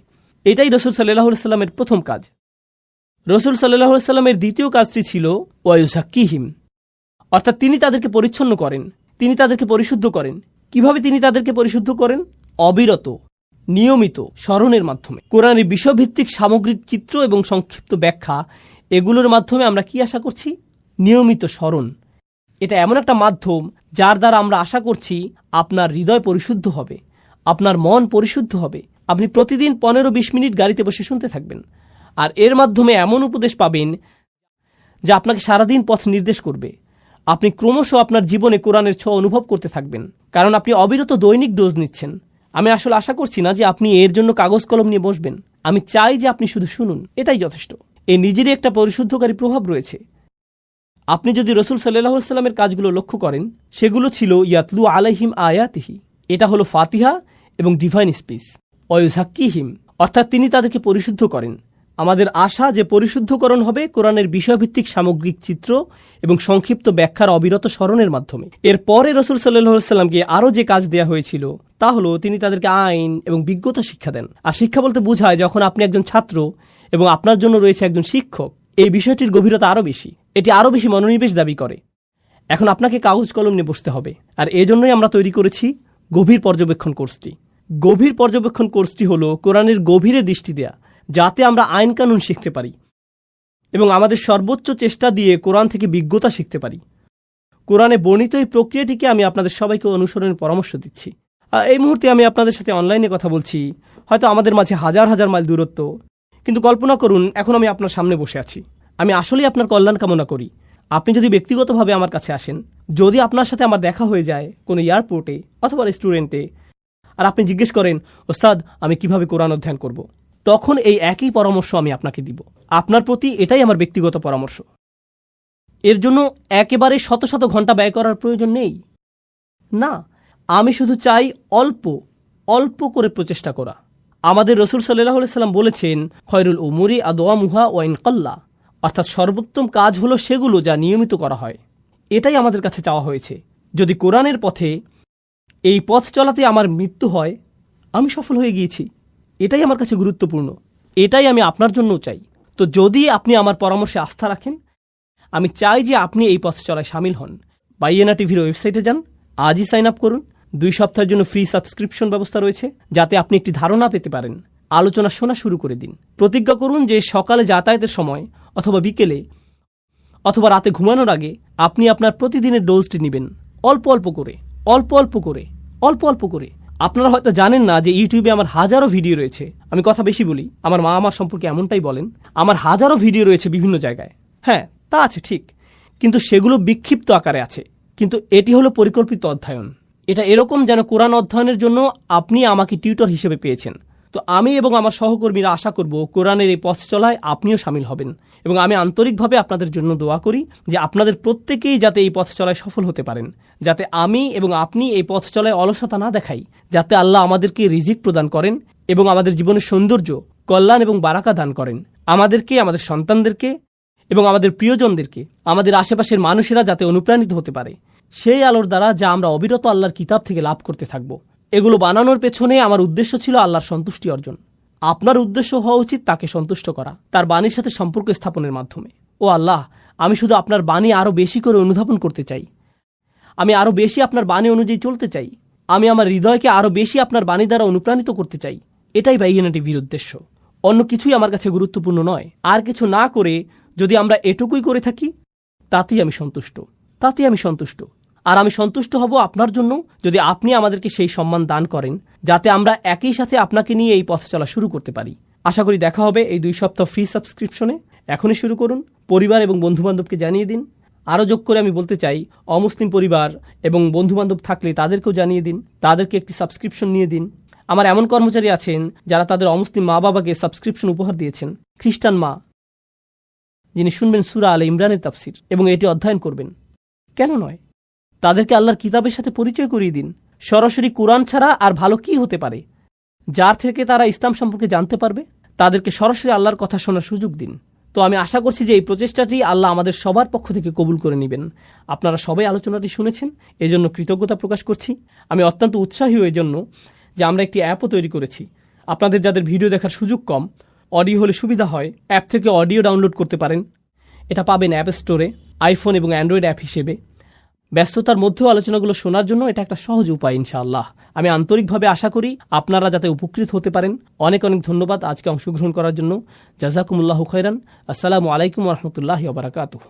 এটাই রাসূল সাল্লাল্লাহু আলাইহি সাল্লামের প্রথম কাজ। রাসূল সাল্লাল্লাহু আলাইহি সাল্লামের দ্বিতীয় কাজটি ছিল ওয়ায়ুযাক্কিহিম, অর্থাৎ তিনি তাদেরকে পরিচ্ছন্ন করেন, তিনি তাদেরকে পরিশুদ্ধ করেন। কিভাবে তিনি তাদেরকে পরিশুদ্ধ করেন? অবিরত, নিয়মিত স্মরণের মাধ্যমে। কোরআনের বিষয়ভিত্তিক সামগ্রিক চিত্র এবং সংক্ষিপ্ত ব্যাখ্যা, এগুলোর মাধ্যমে আমরা কি আশা করছি? নিয়মিত স্মরণ। এটা এমন একটা মাধ্যম যার দ্বারা আমরা আশা করছি আপনার হৃদয় পরিশুদ্ধ হবে, আপনার মন পরিশুদ্ধ হবে। আপনি প্রতিদিন 15-20 মিনিট গাড়িতে বসে শুনতে থাকবেন, আর এর মাধ্যমে এমন উপদেশ পাবেন যা আপনাকে সারাদিন পথ নির্দেশ করবে। আপনি ক্রমশ আপনার জীবনে কোরআনের ছোঁয়া অনুভব করতে থাকবেন, কারণ আপনি অবিরত দৈনিক ডোজ নিচ্ছেন। আমি আসলে আশা করছি না যে আপনি এর জন্য কাগজ কলম নিয়ে বসবেন। আমি চাই যে আপনি শুধু শুনুন, এটাই যথেষ্ট। এই নিজেরই একটা পরিশুদ্ধকারী প্রভাব রয়েছে। আপনি যদি রাসূল সাল্লাল্লাহু আলাইহি সাল্লামের কাজগুলো লক্ষ্য করেন, সেগুলো ছিল ইয়াতলু আলাইহিম আয়াতিহি, এটা হলো ফাতিহা এবং ডিভাইন স্পিচ। ওয়ায়ুযাক্কিহিম, অর্থাৎ তিনি তাদেরকে পরিশুদ্ধ করেন। আমাদের আশা যে পরিশুদ্ধকরণ হবে কোরআনের বিষয়ভিত্তিক সামগ্রিক চিত্র এবং সংক্ষিপ্ত ব্যাখ্যার অবিরত স্মরণের মাধ্যমে। এরপরে রাসূল সাল্লাল্লাহু আলাইহি সাল্লামকে আরও যে কাজ দেয়া হয়েছিল তা হলো তিনি তাদেরকে আইন এবং বিজ্ঞতা শিক্ষা দেন। আর শিক্ষা বলতে বোঝায় যখন আপনি একজন ছাত্র এবং আপনার জন্য রয়েছে একজন শিক্ষক। এই বিষয়টির গভীরতা আরও বেশি, এটি আরও বেশি মনোনিবেশ দাবি করে। এখন আপনাকে কাগজ কলম নিয়ে বসতে হবে, আর এজন্যই আমরা তৈরি করেছি গভীর পর্যবেক্ষণ কোর্সটি। গভীর পর্যবেক্ষণ কোর্সটি হলো কোরআনের গভীরে দৃষ্টি দেয়া, যাতে আমরা আইন কানুন শিখতে পারি এবং আমাদের সর্বোচ্চ চেষ্টা দিয়ে কোরআন থেকে বিজ্ঞতা শিখতে পারি। কোরআনে বর্ণিত এই প্রক্রিয়াটিকে আমি আপনাদের সবাইকে অনুসরণের পরামর্শ দিচ্ছি। এই মুহূর্তে আমি আপনাদের সাথে অনলাইনে কথা বলছি, হয়তো আমাদের মাঝে হাজার হাজার মাইল দূরত্ব, কিন্তু কল্পনা করুন এখন আমি আপনার সামনে বসে আছি। আমি আসলেই আপনার কল্যাণ কামনা করি। আপনি যদি ব্যক্তিগতভাবে আমার কাছে আসেন, যদি আপনার সাথে আমার দেখা হয়ে যায় কোনো এয়ারপোর্টে অথবা রেস্টুরেন্টে, আর আপনি জিজ্ঞেস করেন, ওস্তাদ আমি কিভাবে কোরআন অধ্যয়ন করব, তখন এই একই পরামর্শ আমি আপনাকে দিব। আপনার প্রতি এটাই আমার ব্যক্তিগত পরামর্শ। এর জন্য একেবারে শত শত ঘন্টা ব্যয় করার প্রয়োজন নেই। না, আমি শুধু চাই অল্প অল্প করে প্রচেষ্টা করা। আমাদের রাসূল সাল্লাল্লাহু আলাইহি সাল্লাম বলেছেন, খয়রুল উমুরি আদওয়ামুহা ওয়া ইন কাল্লা, অর্থাৎ সর্বোত্তম কাজ হলো সেগুলো যা নিয়মিত করা হয়। এটাই আমাদের কাছে চাওয়া হয়েছে। যদি কোরআনের পথে এই পথ চলাতে আমার মৃত্যু হয়, আমি সফল হয়ে গিয়েছি। এটাই আমার কাছে গুরুত্বপূর্ণ, এটাই আমি আপনার জন্যও চাই। তো যদি আপনি আমার পরামর্শে আস্থা রাখেন, আমি চাই যে আপনি এই পথ চলায় সামিল হন। বাইয়েনা টিভির ওয়েবসাইটে যান, আজই সাইন আপ করুন। 2 সপ্তাহের জন্য ফ্রি সাবস্ক্রিপশন ব্যবস্থা রয়েছে, যাতে আপনি একটি ধারণা পেতে পারেন। আলোচনা শোনা শুরু করে দিন। প্রতিজ্ঞা করুন যে সকালে যাতায়াতের সময় অথবা বিকেলে অথবা রাতে ঘুমানোর আগে আপনি আপনার প্রতিদিনের ডোজটি নেবেন, অল্প অল্প করে অল্প অল্প করে অল্প অল্প করে। আপনারা হয়তো জানেন না যে ইউটিউবে আমার হাজারো ভিডিও রয়েছে। আমি কথা বেশি বলি, আমার মা আমার সম্পর্কে এমনটাই বলেন। আমার হাজারো ভিডিও রয়েছে বিভিন্ন জায়গায়। হ্যাঁ, তা আছে ঠিক, কিন্তু সেগুলো বিক্ষিপ্ত আকারে আছে। কিন্তু এটি হলো পরিকল্পিত অধ্যয়ন। এটা এরকম যেন কোরআন অধ্যয়নের জন্য আপনি আমাকে টিউটর হিসেবে পেয়েছেন। তো আমি এবং আমার সহকর্মীরা আশা করব কোরআনের এই পথ চলায় আপনিও সামিল হবেন, এবং আমি আন্তরিকভাবে আপনাদের জন্য দোয়া করি যে আপনাদের প্রত্যেকেই যাতে এই পথ চলায় সফল হতে পারেন, যাতে আমি এবং আপনি এই পথ চলায় অলসতা না দেখাই, যাতে আল্লাহ আমাদেরকে রিজিক প্রদান করেন এবং আমাদের জীবনের সৌন্দর্য, কল্যাণ এবং বারাকা দান করেন। আমাদেরকে, আমাদের সন্তানদেরকে এবং আমাদের প্রিয়জনদেরকে, আমাদের আশেপাশের মানুষেরা যাতে অনুপ্রাণিত হতে পারে সেই আলোর দ্বারা যা আমরা অবিরত আল্লাহর কিতাব থেকে লাভ করতে থাকব। এগুলো বানানোর পেছনে আমার উদ্দেশ্য ছিল আল্লাহর সন্তুষ্টি অর্জন। আপনার উদ্দেশ্য হওয়া উচিত তাকে সন্তুষ্ট করা, তার বাণীর সাথে সম্পর্ক স্থাপনের মাধ্যমে। ও আল্লাহ, আমি শুধু আপনার বাণী আরও বেশি করে অনুধাবন করতে চাই। আমি আরও বেশি আপনার বাণী অনুযায়ী চলতে চাই। আমি আমার হৃদয়কে আরও বেশি আপনার বাণী দ্বারা অনুপ্রাণিত করতে চাই। এটাই বাইয়ানা টিভির উদ্দেশ্য। অন্য কিছুই আমার কাছে গুরুত্বপূর্ণ নয়। আর কিছু না করে যদি আমরা এটুকুই করে থাকি, তাতেই আমি সন্তুষ্ট। আর আমি সন্তুষ্ট হব আপনার জন্য যদি আপনি আমাদেরকে সেই সম্মান দান করেন, যাতে আমরা একই সাথে আপনাকে নিয়ে এই পথ চলা শুরু করতে পারি। আশা করি দেখা হবে এই 2 সপ্তাহ ফ্রি সাবস্ক্রিপশনে। এখনই শুরু করুন। পরিবার এবং বন্ধুবান্ধবকে জানিয়ে দিন। আরও যোগ করে আমি বলতে চাই, অমুসলিম পরিবার এবং বন্ধুবান্ধব থাকলে তাদেরকেও জানিয়ে দিন, তাদেরকে একটি সাবস্ক্রিপশন নিয়ে দিন। আমার এমন কর্মচারী আছেন যারা তাদের অমুসলিম মা বাবাকে সাবস্ক্রিপশন উপহার দিয়েছেন। খ্রিস্টান মা, যিনি শুনবেন সূরা আলে ইমরানের তাফসির এবং এটি অধ্যয়ন করবেন। কেন নয়? তাদেরকে আল্লাহর কিতাবের সাথে পরিচয় করিয়ে দিন। সরাসরি কোরআন ছাড়া আর ভালো কি হতে পারে, যার থেকে তারা ইসলাম সম্পর্কে জানতে পারবে? তাদেরকে সরাসরি আল্লাহর কথা শোনার সুযোগ দিন। তো আমি আশা করছি যে এই প্রচেষ্টাটি আল্লাহ আমাদের সবার পক্ষ থেকে কবুল করে নেবেন। আপনারা সবাই আলোচনাটি শুনেছেন, এজন্য কৃতজ্ঞতা প্রকাশ করছি। আমি অত্যন্ত উৎসাহী এই জন্য যে আমরা একটি অ্যাপও তৈরি করেছি। আপনাদের যাদের ভিডিও দেখার সুযোগ কম, অডিও হলে সুবিধা হয়, অ্যাপ থেকে অডিও ডাউনলোড করতে পারেন। এটা পাবেন অ্যাপ স্টোরে, আইফোন এবং অ্যান্ড্রয়েড অ্যাপ হিসেবে। ব্যস্ততার মধ্যেও আলোচনাগুলো শোনার জন্য এটা একটা সহজ উপায় ইনশাআল্লাহ। আমি আন্তরিকভাবে আশা করি আপনারা যাতে উপকৃত হতে পারেন। অনেক অনেক ধন্যবাদ আজকে অংশগ্রহণ করার জন্য। জাযাকুমুল্লাহু খাইরান। আসসালামু আলাইকুম ওয়া রাহমাতুল্লাহি ওয়া বারাকাতুহু।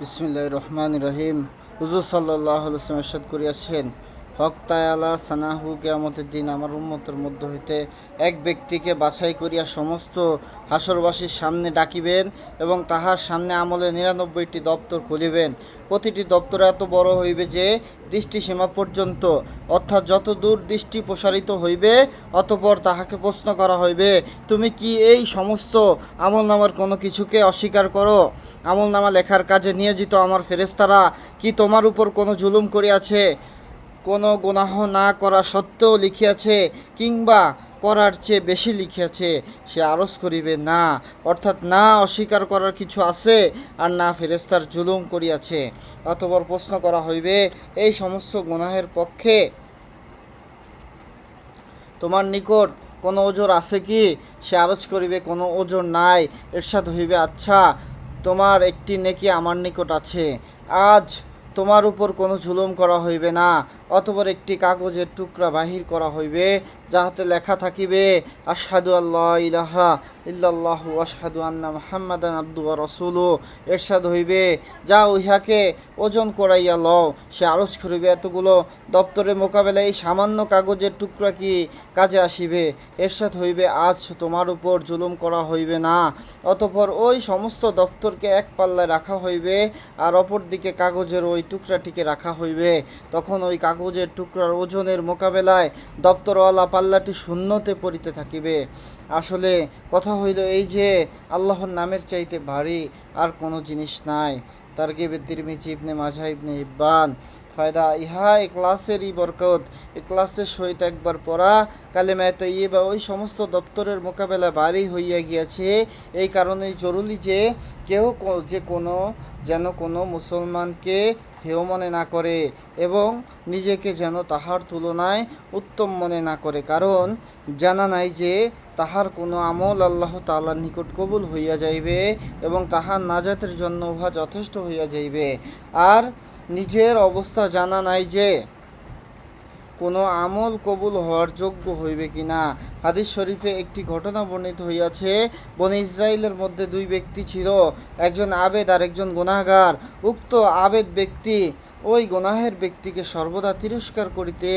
বিসমিল্লাহির রহমানির রহিম। হুজুর সাল্লাল্লাহু আলাইহি ওয়াসাল্লাম ইরশাদ করিয়াছেন, হক তাআলা সানাহু কিয়ামতের দিন আমার উম্মতের মধ্য হইতে এক ব্যক্তিকে বাছাই করিয়া সমস্ত হাসরবাসীর সামনে ডাকিবেন এবং তাহার সামনে আমলে 99টি দপ্তর খুলিবেন। প্রতিটি দপ্তর এত বড় হইবে যে দৃষ্টিসীমা পর্যন্ত, অর্থাৎ যত দূর দৃষ্টি প্রসারিত হইবে অতঃপর তাহাকে প্রশ্ন করা হইবে, তুমি কি এই সমস্ত আমলনামার কোনো কিছুকে অস্বীকার করো? আমলনামা লেখার কাজে নিয়োজিত আমার ফেরেশতারা কি তোমার উপর কোনো জুলুম করিয়াছে? কোনো গুনাহ না করা সত্ত্বেও লিখিয়াছে, কিংবা করার চেয়ে বেশি লিখিয়াছে? সে আরজ করিবে না, অর্থাৎ না অস্বীকার করার কিছু আছে আর না ফেরেশতার জুলুম করিয়াছে। অতঃপর প্রশ্ন করা হইবে, এই সমস্ত গুনাহের পক্ষে তোমার নিকট কোনো ওজর আছে কি? সে আরজ করিবে, কোনো ওজর নাই। ইরশাদ হইবে, আচ্ছা, তোমার একটি নেকি আমার নিকট আছে। আজ তোমার উপর কোনো জুলুম করা হইবে না। অতঃপর একটি কাগজের টুকরা বাহির করা হইবে, যাহাতে লেখা থাকিবে, আশহাদু আল্লা ইলাহা ইল্লাল্লাহু ওয়া আশহাদু আন্না মুহাম্মাদান আবদুহু ওয়া রাসূলুহু। ইরশাদ হইবে, যা ইহাকে ওজন করাইয়া লও। সে আরজ করিবে, এতগুলো দপ্তরের মোকাবেলায় এই সামান্য কাগজের টুকরা কি কাজে আসিবে? ইরশাদ হইবে, আজ তোমার উপর জুলুম করা হইবে না। অতঃপর ওই সমস্ত দপ্তরকে এক পাল্লায় রাখা হইবে আর অপর দিকে কাগজের ওই টুকরাটিকে রাখা হইবে। তখন ওই কাগজ কাগজের টুকরার ওজনের মোকাবেলায় দপ্তরওয়ালা পাল্লাটি শূন্যতে পড়িতে থাকিবে। আসলে কথা হইল এই যে আল্লাহর নামের চাইতে ভারী আর কোনো জিনিস নাই। তারগিবে তিরমিজি, ইবনে মাজাহ, ইবনে হিব্বান। ফায়দা ইহা ইখলাসেরই বরকত। ইখলাসের সহিত একবার পড়া কালেমায়ে তাইয়্যিবা ওই সমস্ত দপ্তরের মোকাবেলা ভারী হইয়া গিয়াছে। এই কারণেই জরুরি যে কেউ যেন কোনো মুসলমানকে হেয় মনে না করে এবং নিজেকে যেন তাহার তুলনায় উত্তম মনে না করে, কারণ জানা নাই যে তাহার কোনো আমল আল্লাহ তাআলার নিকট কবুল হইয়া যাইবে এবং তাহার নাজাতের জন্য উহা যথেষ্ট হইয়া যাইবে। আর নিজের অবস্থা জানা নাই যে কোনো আমল কবুল হওয়ার যোগ্য হইবে কিনা। হাদিস শরীফে একটি ঘটনা বর্ণিত হইয়াছে, বনি ইসরাইলের মধ্যে দুই ব্যক্তি ছিল, একজন আবেদ আর একজন গুনাহগার। উক্ত আবেদ ব্যক্তি ওই গুনাহের ব্যক্তিকে সর্বদা তিরস্কার করিতে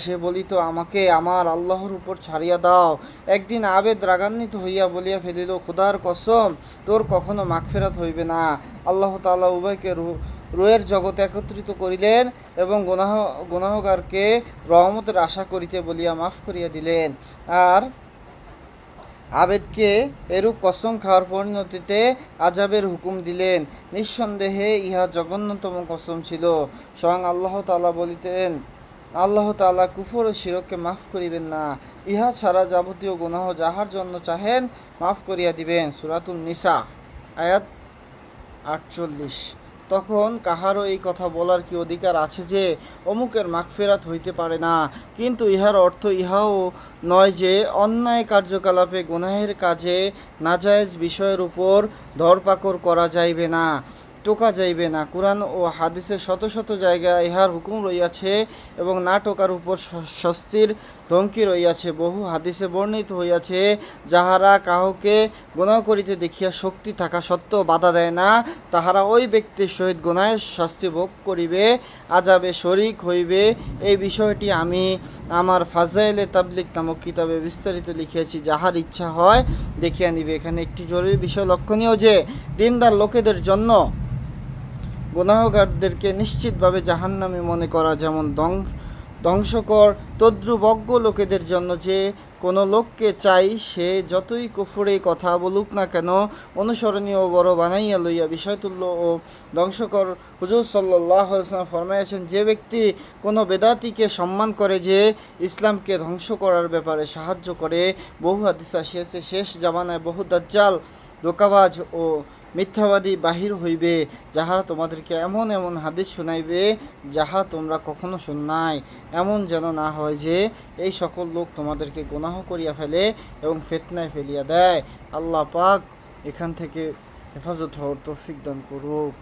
সে বলিত, আমাকে আমার আল্লাহর উপর ছাড়িয়া দাও। একদিন আবেদ রাগান্বিত হইয়া বলিয়া ফেলিল, খোদার কসম, তোর কখনো মাগফিরাত হইবে না। আল্লাহ তাআলা উভয়কে রুহের জগতে একত্রিত করিলেন এবং গুনাহগারকে রহমতের আশা করিতে বলিয়া মাফ করিয়া দিলেন। আর আবেদকে এরূপ কসম খাওয়ার পরিণতিতে আযাবের হুকুম দিলেন। নিঃসন্দেহে ইহা জঘন্যতম কসম ছিল। স্বয়ং আল্লাহ তাআলা বলিতেন, আল্লাহ তাআলা কুফর ও শিরককে মাফ করিবেন না। ইহা ছাড়া যাবতীয় গুনাহ যাহার জন্য চাহেন মাফ করিয়া দিবেন। সূরাতুন নিসা আয়াত 48। তখন কাহারও এই কথা বলার কি অধিকার আছে যে অমুকের মাগফিরাত হইতে পারে না? কিন্তু ইহার অর্থ ইহাও নয় যে অন্যায় কার্যকলাপে গুনাহের কাজে নাজায়েজ বিষয়ের উপর ধরপাকড় করা যাইবে না, টোকা যাইবে না। কুরআন ও হাদিসের শত শত জায়গায় ইহার হুকুম রইয়াছে এবং না টোকার উপর শাস্তির ধমকি রইয়াছে। বহু হাদিসে বর্ণিত হইয়াছে, যাহারা কাহকে গুনাহ করিতে দেখিয়া শক্তি থাকা সত্ত্বেও বাধা দেয় না, তাহারা ওই ব্যক্তির সহিত গুনাহের শাস্তি ভোগ করিবে, আযাবে শরীক হইবে। এই বিষয়টি আমি আমার ফাজাইলে তাবলিগ নামক কিতাবে বিস্তারিত লিখিয়াছি, যাহার ইচ্ছা হয় দেখিয়া নিবে। এখানে একটি জরুরি বিষয় লক্ষণীয় যে দিনদার লোকেদের জন্য গুনাহগারদেরকে নিশ্চিতভাবে জাহান্নামী মনে করা যেমন ধ্বংসকর, তদ্রূপ অজ্ঞ লোকেদের জন্য যে কোনো লোককে চাই সে যতই কুফরে কথা বলুক না কেন অনুসরণীয় ও বড় বানাইয়া লইয়া বিষয়তুল্য ও ধ্বংসকর। হুজুর সাল্লাল্লাহু আলাইহি ওয়াসাল্লাম ফরমাইয়াছেন, যে ব্যক্তি কোনো বেদাতীকে সম্মান করে, যে ইসলামকে ধ্বংস করার ব্যাপারে সাহায্য করে। বহু হাদিস আসিয়াছে, শেষ জামানায় বহু দাজ্জাল, ধোঁকাবাজ ও মিথ্যাবাদী বাহির হইবে, যাহারা তোমাদেরকে এমন এমন হাদিস শুনাইবে যাহা তোমরা কখনো শুন নাই। এমন যেন না হয় যে এই সকল লোক তোমাদেরকে গুনাহ করিয়া ফেলে এবং ফিতনায় ফেলিয়া দেয়। আল্লাহ পাক এখান থেকে হেফাজত হওয়ার তৌফিক দান করুক।